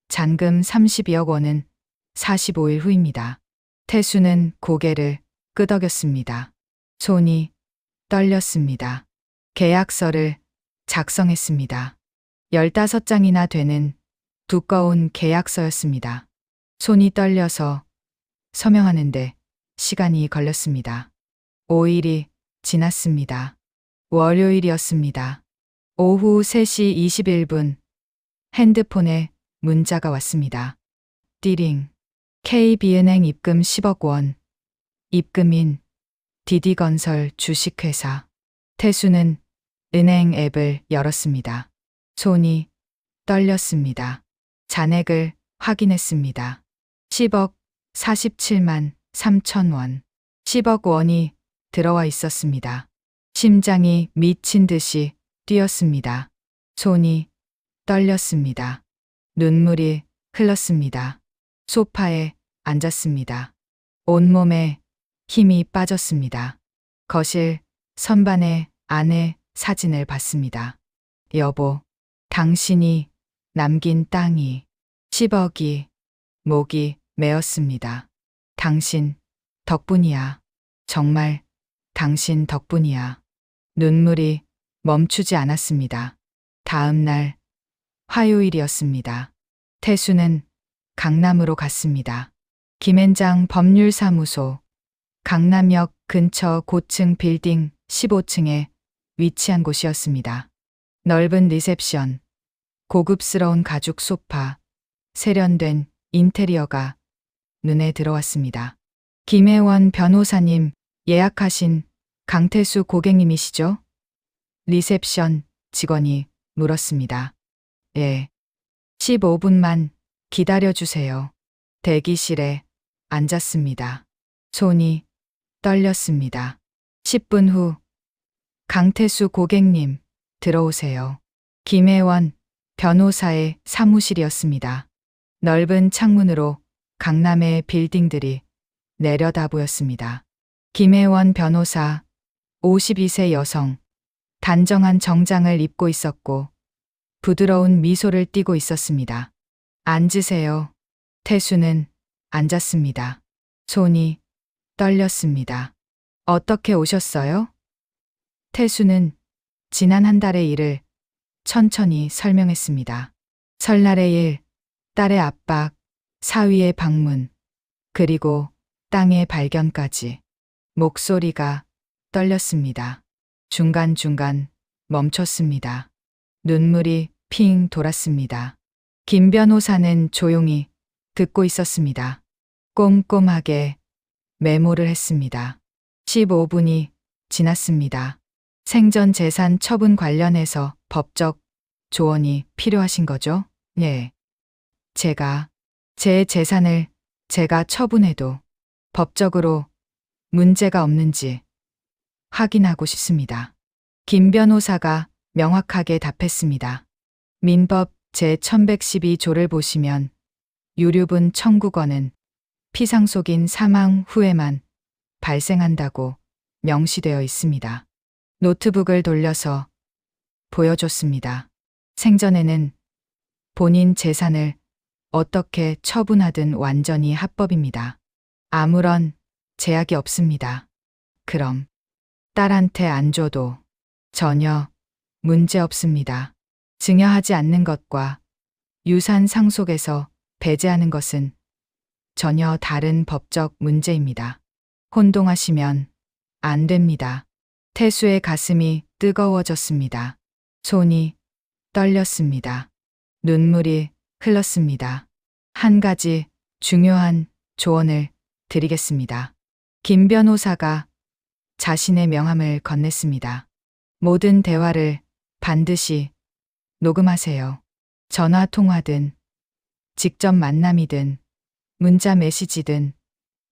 잔금 32억 원은 45일 후입니다. 태수는 고개를 끄덕였습니다. 손이 떨렸습니다. 계약서를 작성했습니다. 15장이나 되는 두꺼운 계약서였습니다. 손이 떨려서 서명하는데 시간이 걸렸습니다. 5일이 지났습니다. 월요일이었습니다. 오후 3시 21분 핸드폰에 문자가 왔습니다. 띠링. KB은행 입금 10억 원. 입금인 DD건설 주식회사. 태수는 은행 앱을 열었습니다. 손이 떨렸습니다. 잔액을 확인했습니다. 10억 47만 3천 원. 10억 원이 들어와 있었습니다. 심장이 미친 듯이 뛰었습니다. 손이 떨렸습니다. 눈물이 흘렀습니다. 소파에 앉았습니다. 온몸에 힘이 빠졌습니다. 거실 선반에 아내 사진을 봤습니다. 여보, 당신이 남긴 땅이 10억이 목이 메었습니다. 당신 덕분이야. 정말 당신 덕분이야. 눈물이 멈추지 않았습니다. 다음 날 화요일이었습니다. 태수는 강남으로 갔습니다. 김앤장 법률사무소 강남역 근처 고층 빌딩 15층에 위치한 곳이었습니다. 넓은 리셉션, 고급스러운 가죽 소파, 세련된 인테리어가 눈에 들어왔습니다. 김혜원 변호사님 예약하신 강태수 고객님이시죠? 리셉션 직원이 물었습니다. 예. 15분만 기다려주세요. 대기실에 앉았습니다. 손이 떨렸습니다. 10분 후 강태수 고객님 들어오세요. 김혜원 변호사의 사무실이었습니다. 넓은 창문으로 강남의 빌딩들이 내려다 보였습니다. 김혜원 변호사 52세 여성, 단정한 정장을 입고 있었고 부드러운 미소를 띠고 있었습니다. 앉으세요. 태수는 앉았습니다. 손이 떨렸습니다. 어떻게 오셨어요? 태수는 지난 한 달의 일을 천천히 설명했습니다. 설날의 일, 딸의 압박, 사위의 방문, 그리고 땅의 발견까지. 목소리가 떨렸습니다. 중간중간 멈췄습니다. 눈물이 핑 돌았습니다. 김 변호사는 조용히 듣고 있었습니다. 꼼꼼하게 메모를 했습니다. 15분이 지났습니다. 생전 재산 처분 관련해서 법적 조언이 필요하신 거죠? 예. 제 재산을 제가 처분해도 법적으로 문제가 없는지 확인하고 싶습니다. 김 변호사가 명확하게 답했습니다. 민법 제1112조를 보시면 유류분 청구권은 피상속인 사망 후에만 발생한다고 명시되어 있습니다. 노트북을 돌려서 보여줬습니다. 생전에는 본인 재산을 어떻게 처분하든 완전히 합법입니다. 아무런 제약이 없습니다. 그럼 딸한테 안 줘도 전혀 문제 없습니다. 증여하지 않는 것과 유산 상속에서 배제하는 것은 전혀 다른 법적 문제입니다. 혼동하시면 안 됩니다. 태수의 가슴이 뜨거워졌습니다. 손이 떨렸습니다. 눈물이 흘렀습니다. 한 가지 중요한 조언을 드리겠습니다. 김 변호사가 자신의 명함을 건넸습니다. 모든 대화를 반드시 녹음하세요. 전화 통화든 직접 만남이든 문자 메시지든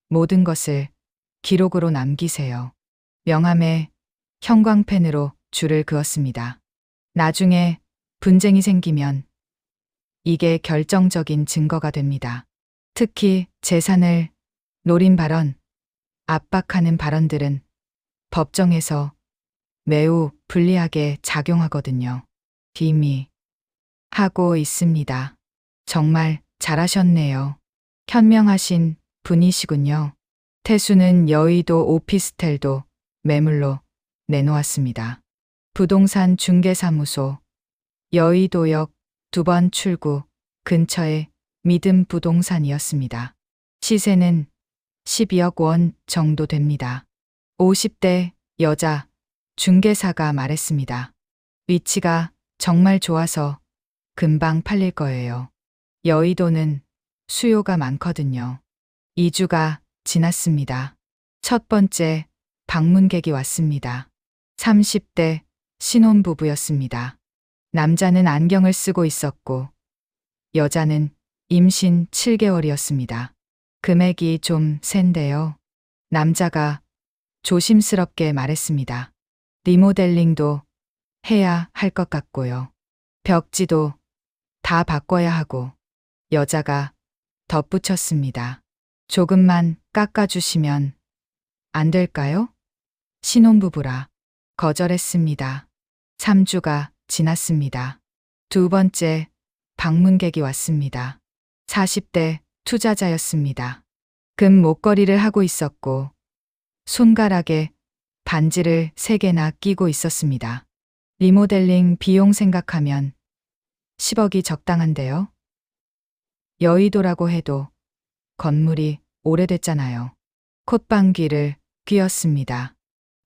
모든 것을 기록으로 남기세요. 명함에 형광펜으로 줄을 그었습니다. 나중에 분쟁이 생기면 이게 결정적인 증거가 됩니다. 특히 재산을 노린 발언, 압박하는 발언들은 법정에서 매우 불리하게 작용하거든요. 이미 하고 있습니다. 정말 잘하셨네요. 현명하신 분이시군요. 태수는 여의도 오피스텔도 매물로 내놓았습니다. 부동산 중개사무소, 여의도역 2번 출구 근처의 믿음 부동산이었습니다. 시세는 12억 원 정도 됩니다. 50대 여자 중개사가 말했습니다. 위치가 정말 좋아서 금방 팔릴 거예요. 여의도는 수요가 많거든요. 2주가 지났습니다. 첫 번째 방문객이 왔습니다. 30대 신혼부부였습니다. 남자는 안경을 쓰고 있었고 여자는 임신 7개월이었습니다. 금액이 좀 센데요. 남자가 조심스럽게 말했습니다. 리모델링도 해야 할 것 같고요. 벽지도 다 바꿔야 하고. 여자가 덧붙였습니다. 조금만 깎아주시면 안 될까요? 신혼부부라 거절했습니다. 3주가 지났습니다. 두 번째 방문객이 왔습니다. 40대 투자자였습니다. 금 목걸이를 하고 있었고 손가락에 반지를 3개나 끼고 있었습니다. 리모델링 비용 생각하면 10억이 적당한데요. 여의도라고 해도 건물이 오래됐잖아요. 콧방귀를 뀌었습니다.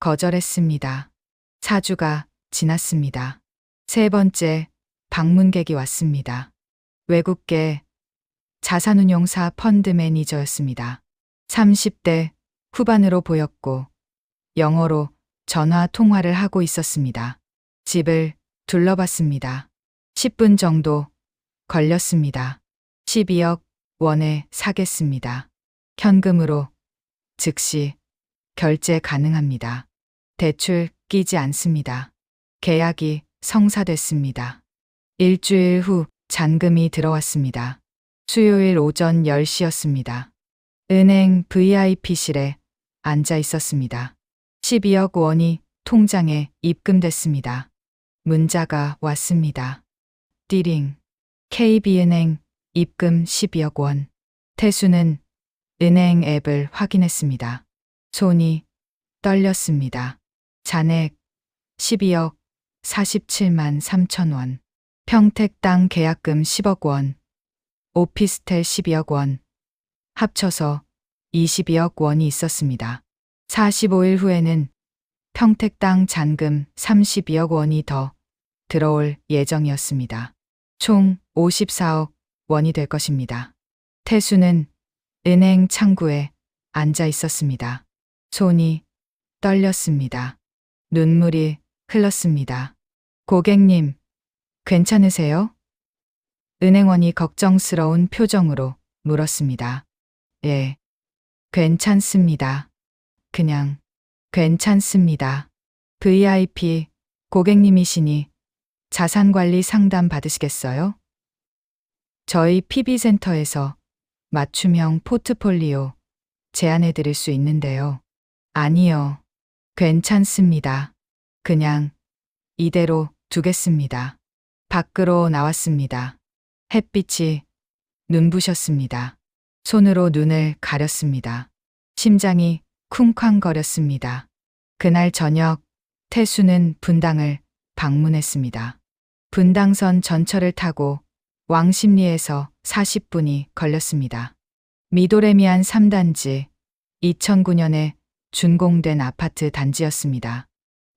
거절했습니다. 4주가 지났습니다. 세 번째 방문객이 왔습니다. 외국계 자산운용사 펀드 매니저였습니다. 30대 후반으로 보였고 영어로 전화 통화를 하고 있었습니다. 집을 둘러봤습니다. 10분 정도 걸렸습니다. 12억 원에 사겠습니다. 현금으로 즉시 결제 가능합니다. 대출 끼지 않습니다. 계약이 성사됐습니다. 일주일 후 잔금이 들어왔습니다. 수요일 오전 10시였습니다. 은행 VIP실에 앉아 있었습니다. 12억 원이 통장에 입금됐습니다. 문자가 왔습니다. 띠링. KB은행 입금 12억 원. 태수는 은행 앱을 확인했습니다. 손이 떨렸습니다. 잔액 12억 47만 3천 원. 평택 땅 계약금 10억 원. 오피스텔 12억 원. 합쳐서 22억 원이 있었습니다. 45일 후에는 평택 땅 잔금 32억 원이 더 들어올 예정이었습니다. 총 54억 원이 될 것입니다. 태수는 은행 창구에 앉아 있었습니다. 손이 떨렸습니다. 눈물이 흘렀습니다. 고객님, 괜찮으세요? 은행원이 걱정스러운 표정으로 물었습니다. 예, 괜찮습니다. 그냥 괜찮습니다. VIP 고객님이시니 자산관리 상담 받으시겠어요? 저희 PB센터에서 맞춤형 포트폴리오 제안해 드릴 수 있는데요. 아니요. 괜찮습니다. 그냥 이대로 두겠습니다. 밖으로 나왔습니다. 햇빛이 눈부셨습니다. 손으로 눈을 가렸습니다. 심장이 쿵쾅거렸습니다. 그날 저녁 태수는 분당을 방문했습니다. 분당선 전철을 타고 왕십리에서 40분이 걸렸습니다. 미도레미안 3단지 2009년에 준공된 아파트 단지였습니다.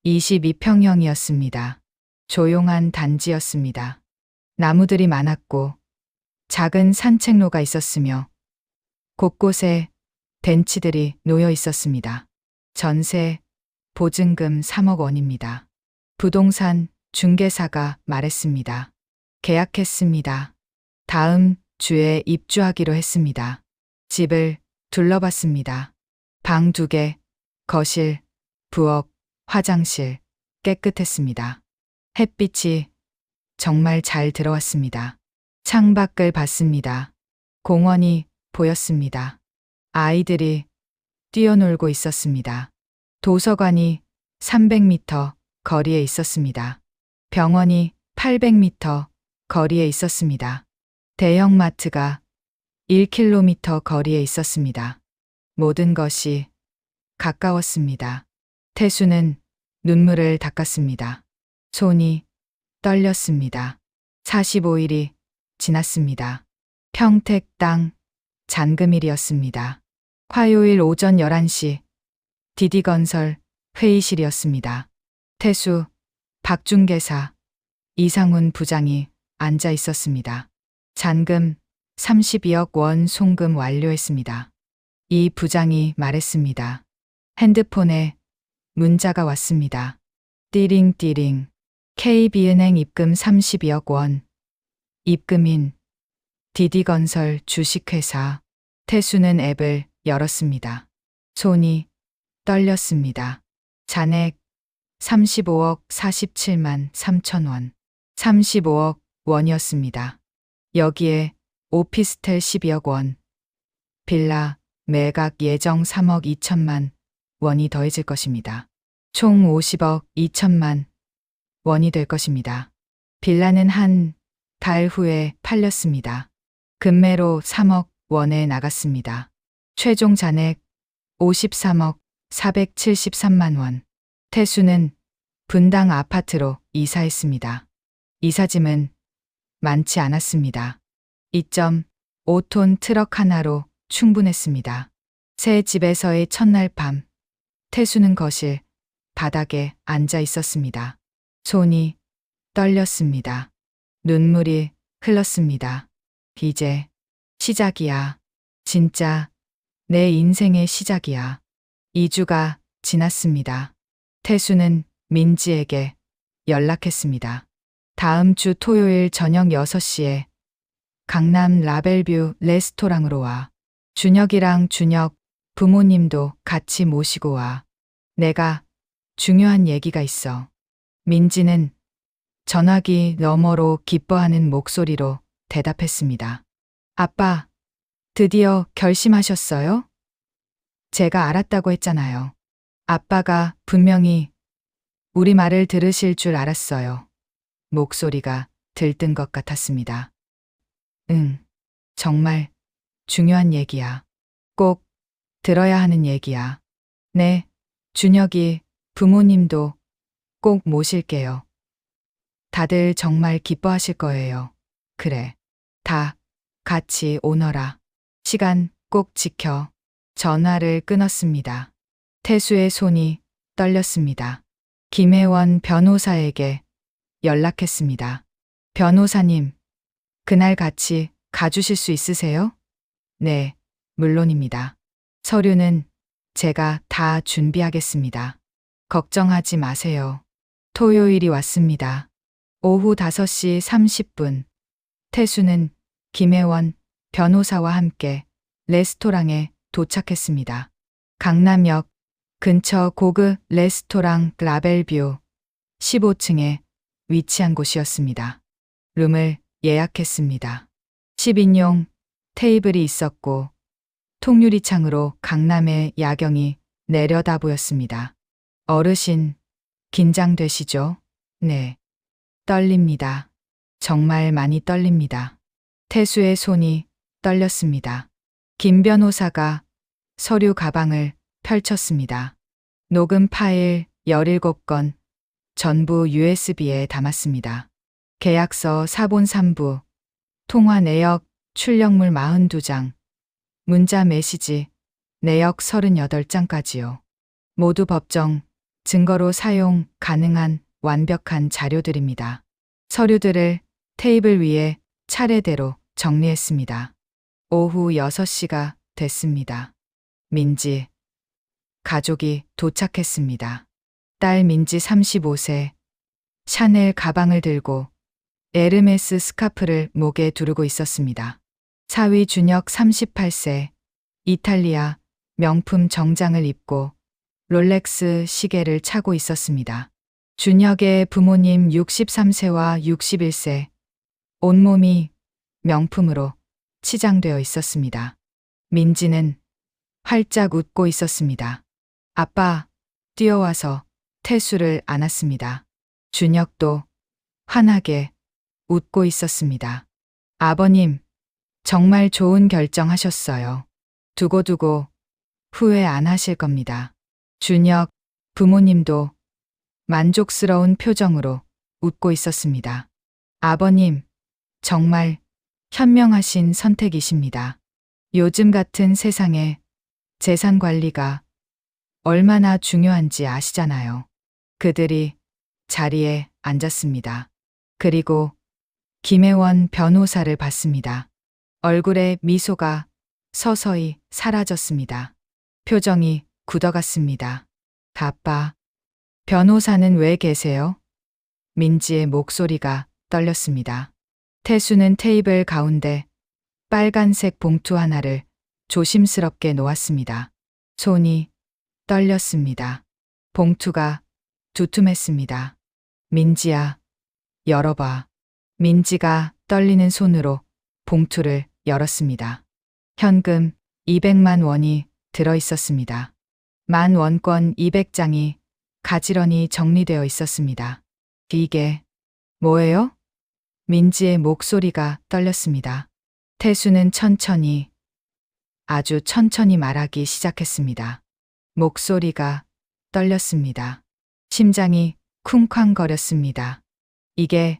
22평형이었습니다. 조용한 단지였습니다. 나무들이 많았고 작은 산책로가 있었으며 곳곳에 벤치들이 놓여 있었습니다. 전세 보증금 3억 원입니다. 부동산 중개사가 말했습니다. 계약했습니다. 다음 주에 입주하기로 했습니다. 집을 둘러봤습니다. 방 2개, 거실, 부엌, 화장실 깨끗했습니다. 햇빛이 정말 잘 들어왔습니다. 창밖을 봤습니다. 공원이 보였습니다. 아이들이 뛰어놀고 있었습니다. 도서관이 300m 거리에 있었습니다. 병원이 800m 거리에 있었습니다. 대형마트가 1km 거리에 있었습니다. 모든 것이 가까웠습니다. 태수는 눈물을 닦았습니다. 손이 떨렸습니다. 45일이 지났습니다. 평택 땅 잔금일이었습니다. 화요일 오전 11시 디디건설 회의실이었습니다. 태수, 박중개사, 이상훈 부장이 앉아 있었습니다. 잔금 32억 원 송금 완료했습니다. 이 부장이 말했습니다. 핸드폰에 문자가 왔습니다. 띠링띠링. KB은행 입금 32억 원. 입금인 디디건설 주식회사. 태수는 앱을 열었습니다. 손이 떨렸습니다. 잔액 35억 47만 3천 원. 35억 원이었습니다. 여기에 오피스텔 12억 원, 빌라 매각 예정 3억 2천만 원이 더해질 것입니다. 총 50억 2천만 원이 될 것입니다. 빌라는 한 달 후에 팔렸습니다. 금매로 3억 원에 나갔습니다. 최종 잔액 53억 473만 원. 태수는 분당 아파트로 이사했습니다. 이사짐은 많지 않았습니다. 2.5톤 트럭 하나로 충분했습니다. 새 집에서의 첫날 밤, 태수는 거실 바닥에 앉아 있었습니다. 손이 떨렸습니다. 눈물이 흘렀습니다. 이제 시작이야. 진짜 내 인생의 시작이야. 2주가 지났습니다. 태수는 민지에게 연락했습니다. 다음 주 토요일 저녁 6시에 강남 라벨뷰 레스토랑으로 와. 준혁이랑 준혁 부모님도 같이 모시고 와. 내가 중요한 얘기가 있어. 민지는 전화기 너머로 기뻐하는 목소리로 대답했습니다. 아빠, 드디어 결심하셨어요? 제가 알았다고 했잖아요. 아빠가 분명히 우리 말을 들으실 줄 알았어요. 목소리가 들뜬 것 같았습니다. 응, 정말 중요한 얘기야. 꼭 들어야 하는 얘기야. 네, 준혁이 부모님도 꼭 모실게요. 다들 정말 기뻐하실 거예요. 그래, 다 같이 오너라. 시간 꼭 지켜. 전화를 끊었습니다. 태수의 손이 떨렸습니다. 김혜원 변호사에게 연락했습니다. 변호사님, 그날 같이 가주실 수 있으세요? 네, 물론입니다. 서류는 제가 다 준비하겠습니다. 걱정하지 마세요. 토요일이 왔습니다. 오후 5시 30분. 태수는 김혜원 변호사와 함께 레스토랑에 도착했습니다. 강남역 근처 고급 레스토랑 라벨뷰 15층에 위치한 곳이었습니다. 룸을 예약했습니다. 10인용 테이블이 있었고 통유리창으로 강남의 야경이 내려다 보였습니다. 어르신, 긴장되시죠? 네. 떨립니다. 정말 많이 떨립니다. 태수의 손이 떨렸습니다. 김 변호사가 서류 가방을 펼쳤습니다. 녹음 파일 17건 전부 USB에 담았습니다. 계약서 사본 3부, 통화 내역 출력물 42장, 문자 메시지 내역 38장까지요. 모두 법정, 증거로 사용 가능한 완벽한 자료들입니다. 서류들을 테이블 위에 차례대로 정리했습니다. 오후 6시가 됐습니다. 민지, 가족이 도착했습니다. 딸 민지 35세, 샤넬 가방을 들고 에르메스 스카프를 목에 두르고 있었습니다. 사위 준혁 38세, 이탈리아 명품 정장을 입고 롤렉스 시계를 차고 있었습니다. 준혁의 부모님 63세와 61세, 온몸이 명품으로 치장되어 있었습니다. 민지는 활짝 웃고 있었습니다. 아빠, 뛰어와서 태수를 안았습니다. 준혁도 환하게 웃고 있었습니다. 아버님, 정말 좋은 결정하셨어요. 두고두고 후회 안 하실 겁니다. 준혁 부모님도 만족스러운 표정으로 웃고 있었습니다. 아버님, 정말 현명하신 선택이십니다. 요즘 같은 세상에 재산 관리가 얼마나 중요한지 아시잖아요. 그들이 자리에 앉았습니다. 그리고 김혜원 변호사를 봤습니다. 얼굴에 미소가 서서히 사라졌습니다. 표정이 굳어갔습니다. 아빠, 변호사는 왜 계세요? 민지의 목소리가 떨렸습니다. 태수는 테이블 가운데 빨간색 봉투 하나를 조심스럽게 놓았습니다. 손이 떨렸습니다. 봉투가 두툼했습니다. 민지야, 열어봐. 민지가 떨리는 손으로 봉투를 열었습니다. 현금 200만 원이 들어 있었습니다. 만 원권 200장이 가지런히 정리되어 있었습니다. 이게 뭐예요? 민지의 목소리가 떨렸습니다. 태수는 천천히, 아주 천천히 말하기 시작했습니다. 목소리가 떨렸습니다. 심장이 쿵쾅거렸습니다. 이게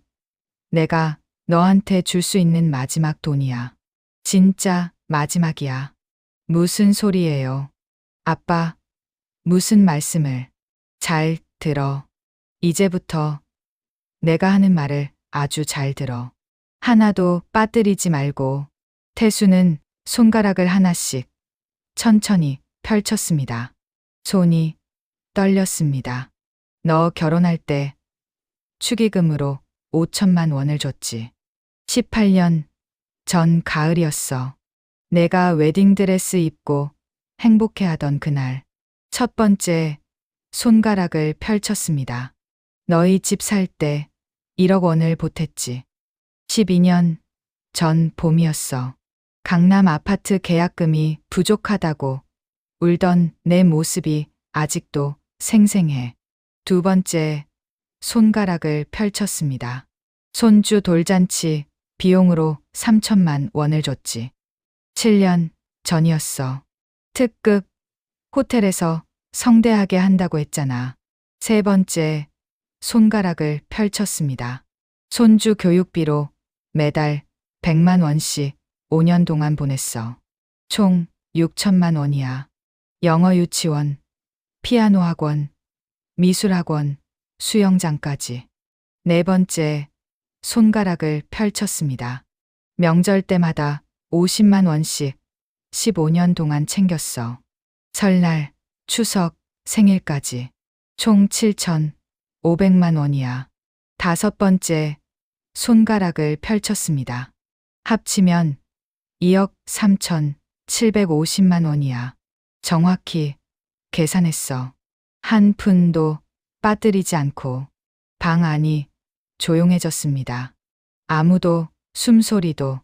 내가 너한테 줄 수 있는 마지막 돈이야. 진짜 마지막이야. 무슨 소리예요? 아빠, 무슨 말씀을? 잘 들어. 이제부터 내가 하는 말을 아주 잘 들어. 하나도 빠뜨리지 말고. 태수는 손가락을 하나씩 천천히 펼쳤습니다. 손이 떨렸습니다. 너 결혼할 때 축의금으로 5천만 원을 줬지. 18년 전 가을이었어. 내가 웨딩드레스 입고 행복해하던 그날. 첫 번째 손가락을 펼쳤습니다. 너희 집 살 때 1억 원을 보탰지. 12년 전 봄이었어. 강남 아파트 계약금이 부족하다고 울던 내 모습이 아직도 생생해. 두 번째 손가락을 펼쳤습니다. 손주 돌잔치 비용으로 3천만 원을 줬지. 7년 전이었어. 특급 호텔에서 성대하게 한다고 했잖아. 세 번째 손가락을 펼쳤습니다. 손주 교육비로 매달 100만 원씩 5년 동안 보냈어. 총 6천만 원이야. 영어 유치원, 피아노 학원, 미술 학원, 수영장까지. 네 번째 손가락을 펼쳤습니다. 명절 때마다 50만 원씩 15년 동안 챙겼어. 설날, 추석, 생일까지. 총 7,500만 원이야. 다섯 번째 손가락을 펼쳤습니다. 합치면 2억 3,750만 원이야. 정확히 계산했어. 한 푼도 빠뜨리지 않고. 방 안이 조용해졌습니다. 아무도 숨소리도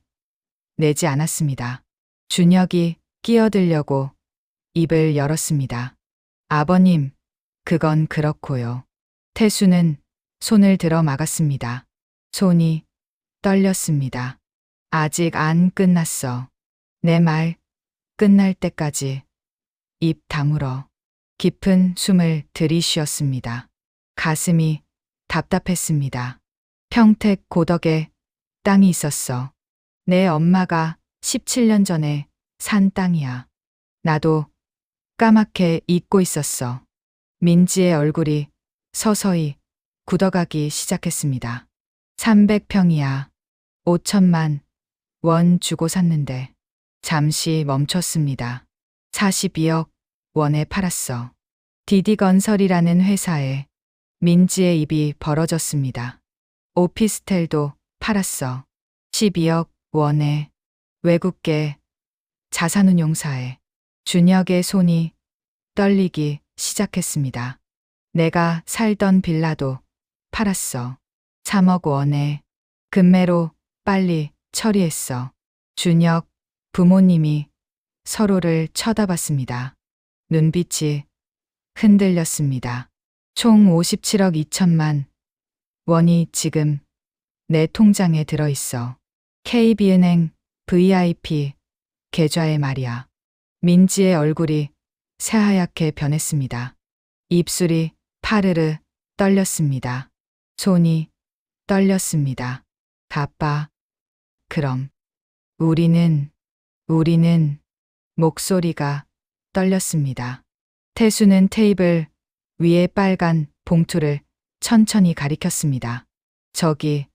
내지 않았습니다. 준혁이 끼어들려고 입을 열었습니다. 아버님, 그건 그렇고요. 태수는 손을 들어 막았습니다. 손이 떨렸습니다. 아직 안 끝났어. 내 말 끝날 때까지 입 다물어 깊은 숨을 들이쉬었습니다. 가슴이 답답했습니다. 평택 고덕에 땅이 있었어. 내 엄마가 17년 전에 산 땅이야. 나도 까맣게 잊고 있었어. 민지의 얼굴이 서서히 굳어가기 시작했습니다. 300평이야. 5천만 원 주고 샀는데 잠시 멈췄습니다. 42억 원에 팔았어. 디디건설이라는 회사에 민지의 입이 벌어졌습니다. 오피스텔도 팔았어. 12억 원에 외국계 자산운용사에 준혁의 손이 떨리기 시작했습니다. 내가 살던 빌라도 팔았어. 3억 원에 금매로 빨리 처리했어. 준혁 부모님이 서로를 쳐다봤습니다. 눈빛이 흔들렸습니다. 총 57억 2천만 원이 지금 내 통장에 들어있어. KB은행 VIP 계좌에 말이야. 민지의 얼굴이 새하얗게 변했습니다. 입술이 파르르 떨렸습니다. 손이 떨렸습니다. 아빠, 그럼 우리는 목소리가 떨렸습니다. 태수는 테이블 위에 빨간 봉투를 천천히 가리켰습니다. 저기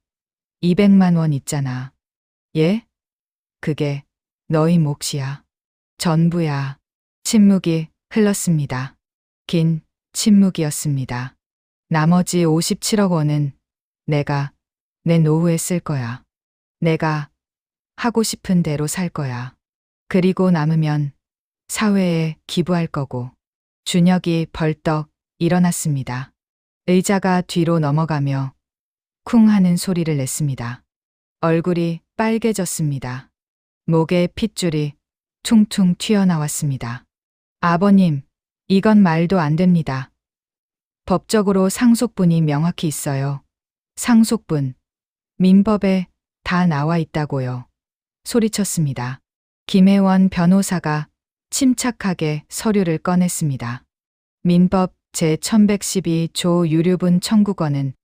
200만 원 있잖아. 예? 그게 너희 몫이야. 전부야. 침묵이 흘렀습니다. 긴 침묵이었습니다. 나머지 57억 원은 내가 내 노후에 쓸 거야. 내가 하고 싶은 대로 살 거야. 그리고 남으면 사회에 기부할 거고. 준혁이 벌떡 일어났습니다. 의자가 뒤로 넘어가며 쿵 하는 소리를 냈습니다. 얼굴이 빨개졌습니다. 목에 핏줄이 퉁퉁 튀어나왔습니다. 아버님, 이건 말도 안 됩니다. 법적으로 상속분이 명확히 있어요. 상속분, 민법에 다 나와 있다고요. 소리쳤습니다. 김혜원 변호사가 침착하게 서류를 꺼냈습니다. 민법 제1112조 유류분 청구권은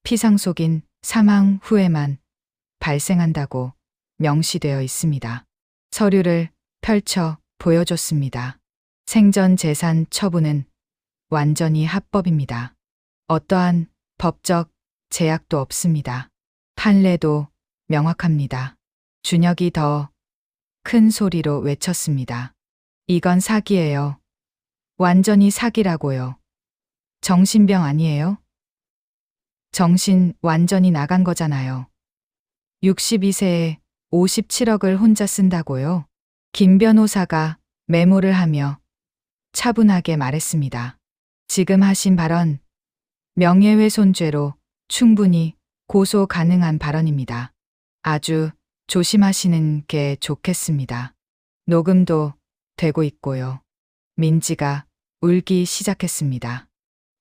피상속인 사망 후에만 발생한다고 명시되어 있습니다. 서류를 펼쳐 보여줬습니다. 생전 재산 처분은 완전히 합법입니다. 어떠한 법적 제약도 없습니다. 판례도 명확합니다. 준혁이 더 큰 소리로 외쳤습니다. 이건 사기예요. 완전히 사기라고요. 정신병 아니에요? 정신 완전히 나간 거잖아요. 62세에 57억을 혼자 쓴다고요? 김 변호사가 메모를 하며 차분하게 말했습니다. 지금 하신 발언, 명예훼손죄로 충분히 고소 가능한 발언입니다. 아주 조심하시는 게 좋겠습니다. 녹음도 되고 있고요. 민지가 울기 시작했습니다.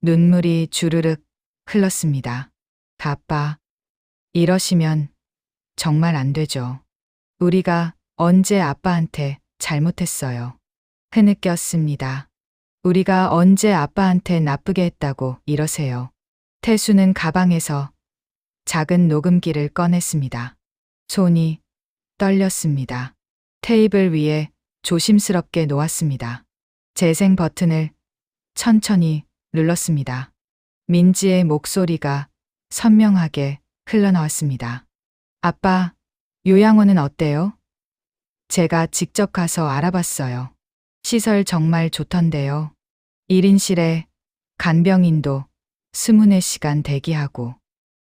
눈물이 주르륵 흘렀습니다. 아빠, 이러시면 정말 안 되죠. 우리가 언제 아빠한테 잘못했어요. 흐느꼈습니다. 우리가 언제 아빠한테 나쁘게 했다고 이러세요. 태수는 가방에서 작은 녹음기를 꺼냈습니다. 손이 떨렸습니다. 테이블 위에 조심스럽게 놓았습니다. 재생 버튼을 천천히 눌렀습니다. 민지의 목소리가 선명하게 흘러나왔습니다. 아빠, 요양원은 어때요? 제가 직접 가서 알아봤어요. 시설 정말 좋던데요. 1인실에 간병인도 24시간 대기하고.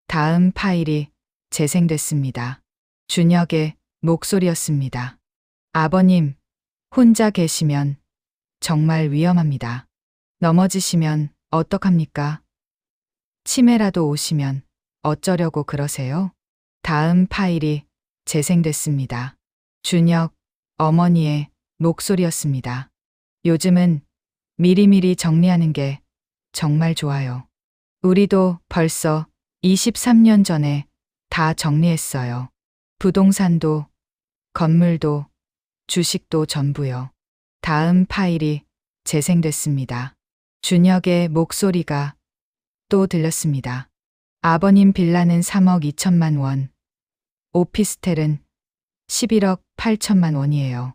다음 파일이 재생됐습니다. 준혁의 목소리였습니다. 아버님, 혼자 계시면 정말 위험합니다. 넘어지시면 어떡합니까? 치매라도 오시면 어쩌려고 그러세요? 다음 파일이 재생됐습니다. 준혁 어머니의 목소리였습니다. 요즘은 미리미리 정리하는 게 정말 좋아요. 우리도 벌써 23년 전에 다 정리했어요. 부동산도, 건물도, 주식도 전부요. 다음 파일이 재생됐습니다. 준혁의 목소리가 또 들렸습니다. 아버님 빌라는 3억 2천만 원. 오피스텔은 11억 8천만 원이에요.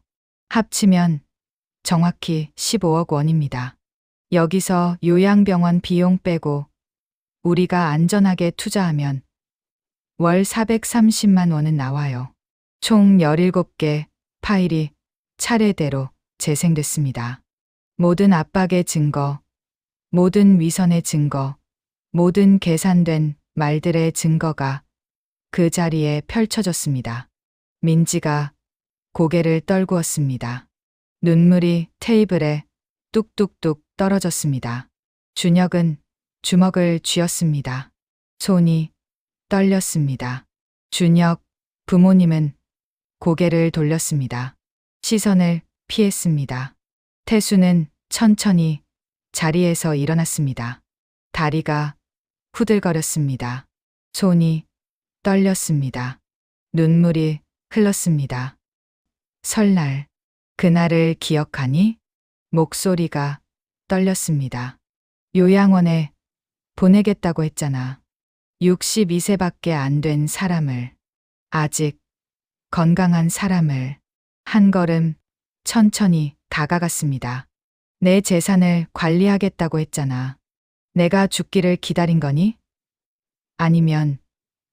합치면 정확히 15억 원입니다. 여기서 요양병원 비용 빼고 우리가 안전하게 투자하면 월 430만 원은 나와요. 총 17개 파일이 차례대로 재생됐습니다. 모든 압박의 증거, 모든 위선의 증거, 모든 계산된 말들의 증거가 그 자리에 펼쳐졌습니다. 민지가 고개를 떨구었습니다. 눈물이 테이블에 뚝뚝뚝 떨어졌습니다. 준혁은 주먹을 쥐었습니다. 손이 떨렸습니다. 준혁 부모님은 고개를 돌렸습니다. 시선을 피했습니다. 태수는 천천히 자리에서 일어났습니다. 다리가 후들거렸습니다. 손이 떨렸습니다. 눈물이 흘렀습니다. 설날, 그날을 기억하니? 목소리가 떨렸습니다. 요양원에 보내겠다고 했잖아. 62세밖에 안 된 사람을, 아직 건강한 사람을 한 걸음 천천히 다가갔습니다. 내 재산을 관리하겠다고 했잖아. 내가 죽기를 기다린 거니? 아니면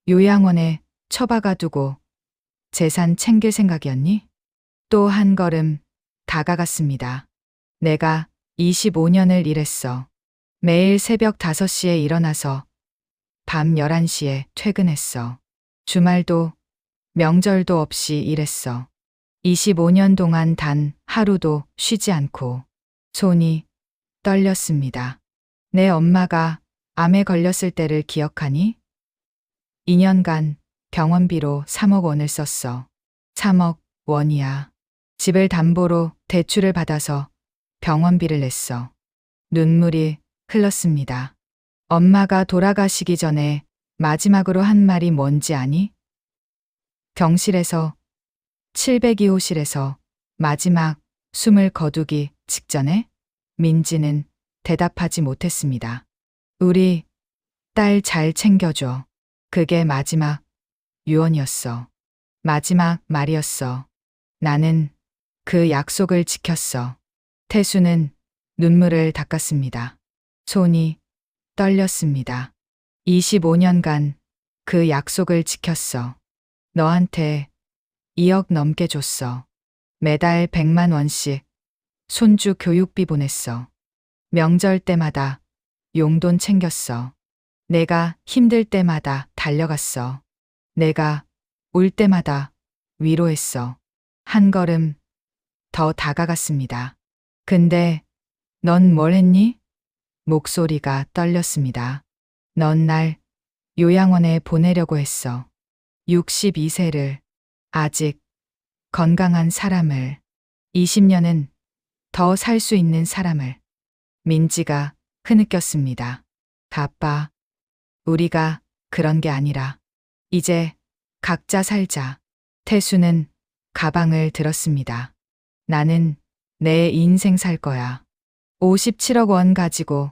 요양원에 처박아 두고 재산 챙길 생각이었니? 또 한 걸음 다가갔습니다. 내가 25년을 일했어. 매일 새벽 5시에 일어나서 밤 11시에 퇴근했어. 주말도 명절도 없이 일했어. 25년 동안 단 하루도 쉬지 않고 손이 떨렸습니다. 내 엄마가 암에 걸렸을 때를 기억하니? 2년간 병원비로 3억 원을 썼어. 3억 원이야. 집을 담보로 대출을 받아서 병원비를 냈어. 눈물이 흘렀습니다. 엄마가 돌아가시기 전에 마지막으로 한 말이 뭔지 아니? 병실에서 702호실에서 마지막 숨을 거두기 직전에 민지는 대답하지 못했습니다. 우리 딸 잘 챙겨줘. 그게 마지막 유언이었어. 마지막 말이었어. 나는 그 약속을 지켰어. 태수는 눈물을 닦았습니다. 손이 떨렸습니다. 25년간 그 약속을 지켰어. 너한테 2억 넘게 줬어. 매달 100만 원씩 손주 교육비 보냈어. 명절 때마다 용돈 챙겼어. 내가 힘들 때마다 달려갔어. 내가 울 때마다 위로했어. 한 걸음 더 다가갔습니다. 근데 넌 뭘 했니? 목소리가 떨렸습니다. 넌 날 요양원에 보내려고 했어. 62세를, 아직 건강한 사람을, 20년은 더 살 수 있는 사람을. 민지가 흐느꼈습니다. 아빠, 우리가 그런 게 아니라 이제 각자 살자. 태수는 가방을 들었습니다. 나는 내 인생 살 거야. 57억 원 가지고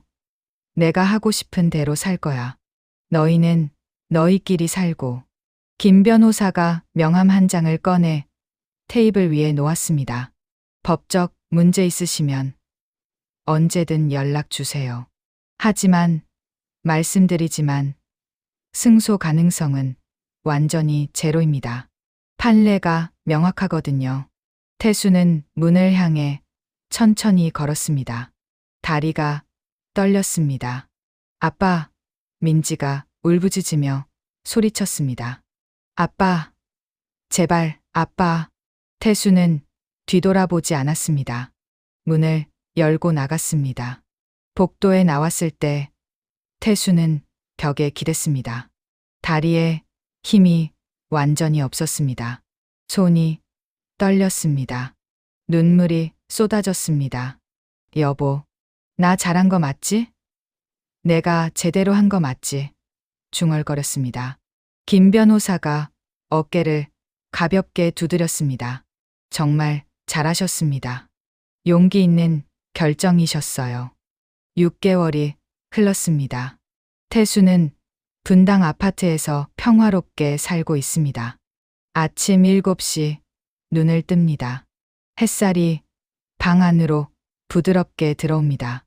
내가 하고 싶은 대로 살 거야. 너희는 너희끼리 살고. 김 변호사가 명함 한 장을 꺼내 테이블 위에 놓았습니다. 법적 문제 있으시면 언제든 연락 주세요. 하지만 말씀드리지만 승소 가능성은 완전히 제로입니다. 판례가 명확하거든요. 태수는 문을 향해 천천히 걸었습니다. 다리가 떨렸습니다. 아빠, 민지가 울부짖으며 소리쳤습니다. 아빠, 제발, 아빠. 태수는 뒤돌아보지 않았습니다. 문을 열고 나갔습니다. 복도에 나왔을 때 태수는 벽에 기댔습니다. 다리에 힘이 완전히 없었습니다. 손이 떨렸습니다. 눈물이 쏟아졌습니다. 여보, 나 잘한 거 맞지? 내가 제대로 한 거 맞지? 중얼거렸습니다. 김 변호사가 어깨를 가볍게 두드렸습니다. 정말 잘하셨습니다. 용기 있는 결정이셨어요. 6개월이 흘렀습니다. 태수는 분당 아파트에서 평화롭게 살고 있습니다. 아침 7시 눈을 뜹니다. 햇살이 방 안으로 부드럽게 들어옵니다.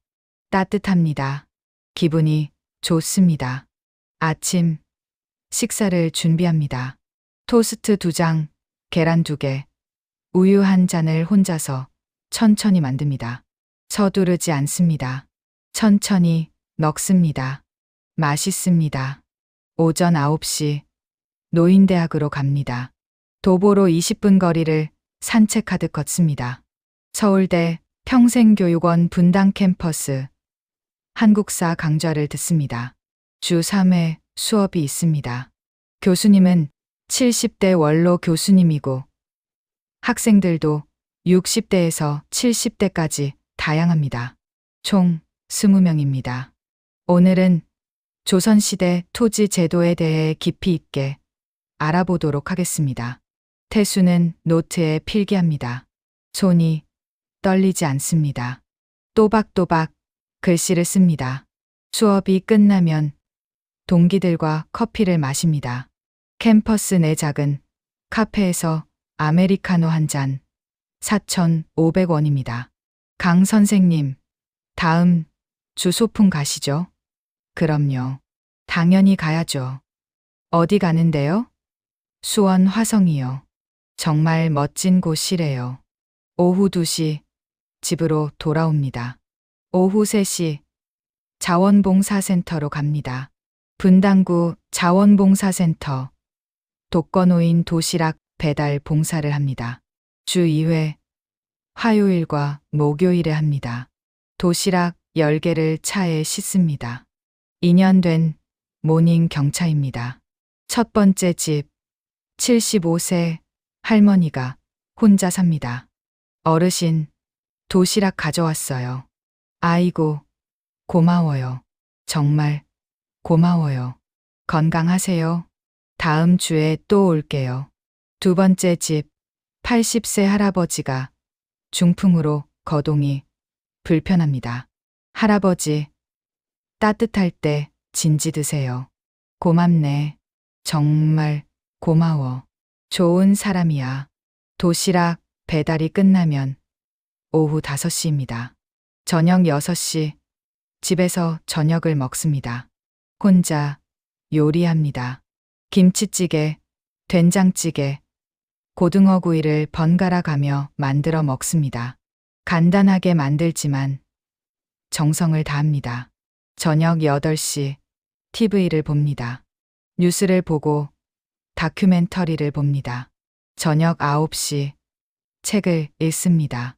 따뜻합니다. 기분이 좋습니다. 아침 식사를 준비합니다. 토스트 2장, 계란 2개, 우유 1잔을 혼자서 천천히 만듭니다. 서두르지 않습니다. 천천히 먹습니다. 맛있습니다. 오전 9시 노인대학으로 갑니다. 도보로 20분 거리를 산책하듯 걷습니다. 서울대 평생교육원 분당 캠퍼스 한국사 강좌를 듣습니다. 주 3회 수업이 있습니다. 교수님은 70대 원로 교수님이고 학생들도 60대에서 70대까지 다양합니다. 총 20명입니다. 오늘은 조선시대 토지 제도에 대해 깊이 있게 알아보도록 하겠습니다. 태수는 노트에 필기합니다. 손이 떨리지 않습니다. 또박또박 글씨를 씁니다. 수업이 끝나면 동기들과 커피를 마십니다. 캠퍼스 내 작은 카페에서 아메리카노 한 잔 4,500원입니다. 강 선생님, 다음 주 소풍 가시죠? 그럼요. 당연히 가야죠. 어디 가는데요? 수원 화성이요. 정말 멋진 곳이래요. 오후 2시 집으로 돌아옵니다. 오후 3시 자원봉사센터로 갑니다. 분당구 자원봉사센터 독거노인 도시락 배달 봉사를 합니다. 주 2회 화요일과 목요일에 합니다. 도시락 10개를 차에 싣습니다. 2년 된 모닝 경차입니다. 첫 번째 집 75세 할머니가 혼자 삽니다. 어르신 도시락 가져왔어요. 아이고 고마워요. 정말 고마워요. 건강하세요. 다음 주에 또 올게요. 두 번째 집 80세 할아버지가 중풍으로 거동이 불편합니다. 할아버지 따뜻할 때 진지 드세요. 고맙네. 정말 고마워. 좋은 사람이야. 도시락 배달이 끝나면 오후 5시입니다. 저녁 6시 집에서 저녁을 먹습니다. 혼자 요리합니다. 김치찌개, 된장찌개, 고등어 구이를 번갈아 가며 만들어 먹습니다. 간단하게 만들지만 정성을 다합니다. 저녁 8시 TV를 봅니다. 뉴스를 보고 다큐멘터리를 봅니다. 저녁 9시 책을 읽습니다.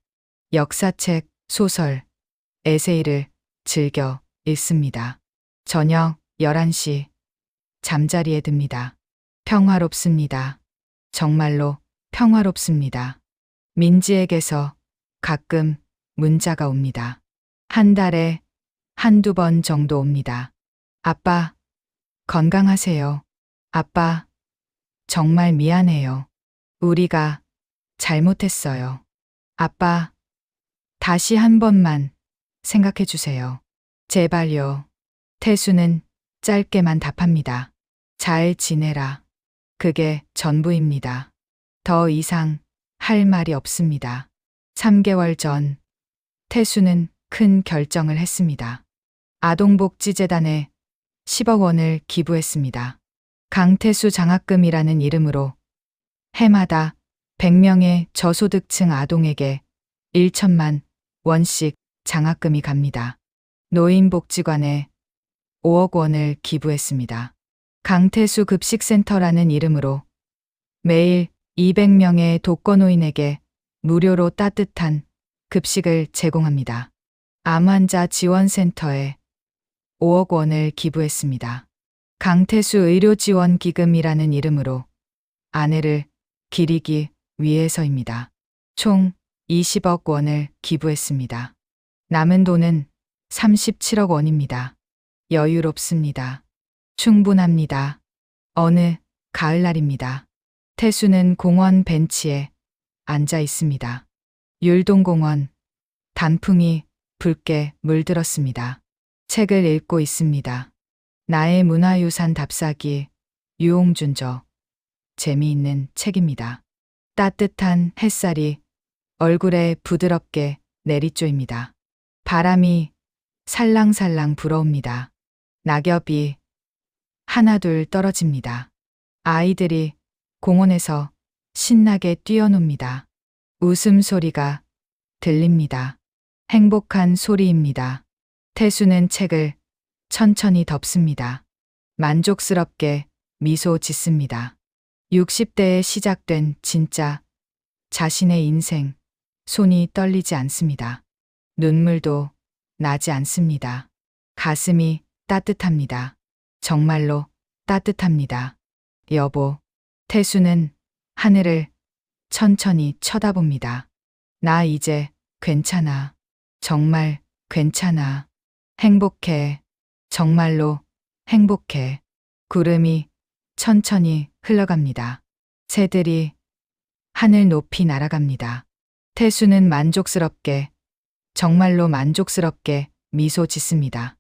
역사책, 소설, 에세이를 즐겨 읽습니다. 저녁 11시 잠자리에 듭니다. 평화롭습니다. 정말로 평화롭습니다. 민지에게서 가끔 문자가 옵니다. 한 달에 한두 번 정도 옵니다. 아빠, 건강하세요. 아빠, 정말 미안해요. 우리가 잘못했어요. 아빠, 다시 한 번만 생각해 주세요. 제발요. 태수는 짧게만 답합니다. 잘 지내라. 그게 전부입니다. 더 이상 할 말이 없습니다. 3개월 전 태수는 큰 결정을 했습니다. 아동복지재단에 10억 원을 기부했습니다. 강태수 장학금이라는 이름으로 해마다 100명의 저소득층 아동에게 1천만 원씩 장학금이 갑니다. 노인복지관에 5억 원을 기부했습니다. 강태수 급식센터라는 이름으로 매일 200명의 독거노인에게 무료로 따뜻한 급식을 제공합니다. 암환자 지원센터에 5억 원을 기부했습니다. 강태수 의료지원기금이라는 이름으로 아내를 기리기 위해서입니다. 총 20억 원을 기부했습니다. 남은 돈은 37억 원입니다. 여유롭습니다. 충분합니다. 어느 가을날입니다. 태수는 공원 벤치에 앉아 있습니다. 율동공원. 단풍이 붉게 물들었습니다. 책을 읽고 있습니다. 나의 문화유산 답사기, 유홍준저. 재미있는 책입니다. 따뜻한 햇살이 얼굴에 부드럽게 내리쬐입니다. 바람이 살랑살랑 불어옵니다. 낙엽이 하나둘 떨어집니다. 아이들이 공원에서 신나게 뛰어놉니다. 웃음소리가 들립니다. 행복한 소리입니다. 태수는 책을 천천히 덮습니다. 만족스럽게 미소 짓습니다. 60대에 시작된 진짜 자신의 인생, 손이 떨리지 않습니다. 눈물도 나지 않습니다. 가슴이 따뜻합니다. 정말로 따뜻합니다. 여보, 태수는 하늘을 천천히 쳐다봅니다. 나 이제 괜찮아. 정말 괜찮아. 행복해. 정말로 행복해. 구름이 천천히 흘러갑니다. 새들이 하늘 높이 날아갑니다. 태수는 만족스럽게, 정말로 만족스럽게 미소 짓습니다.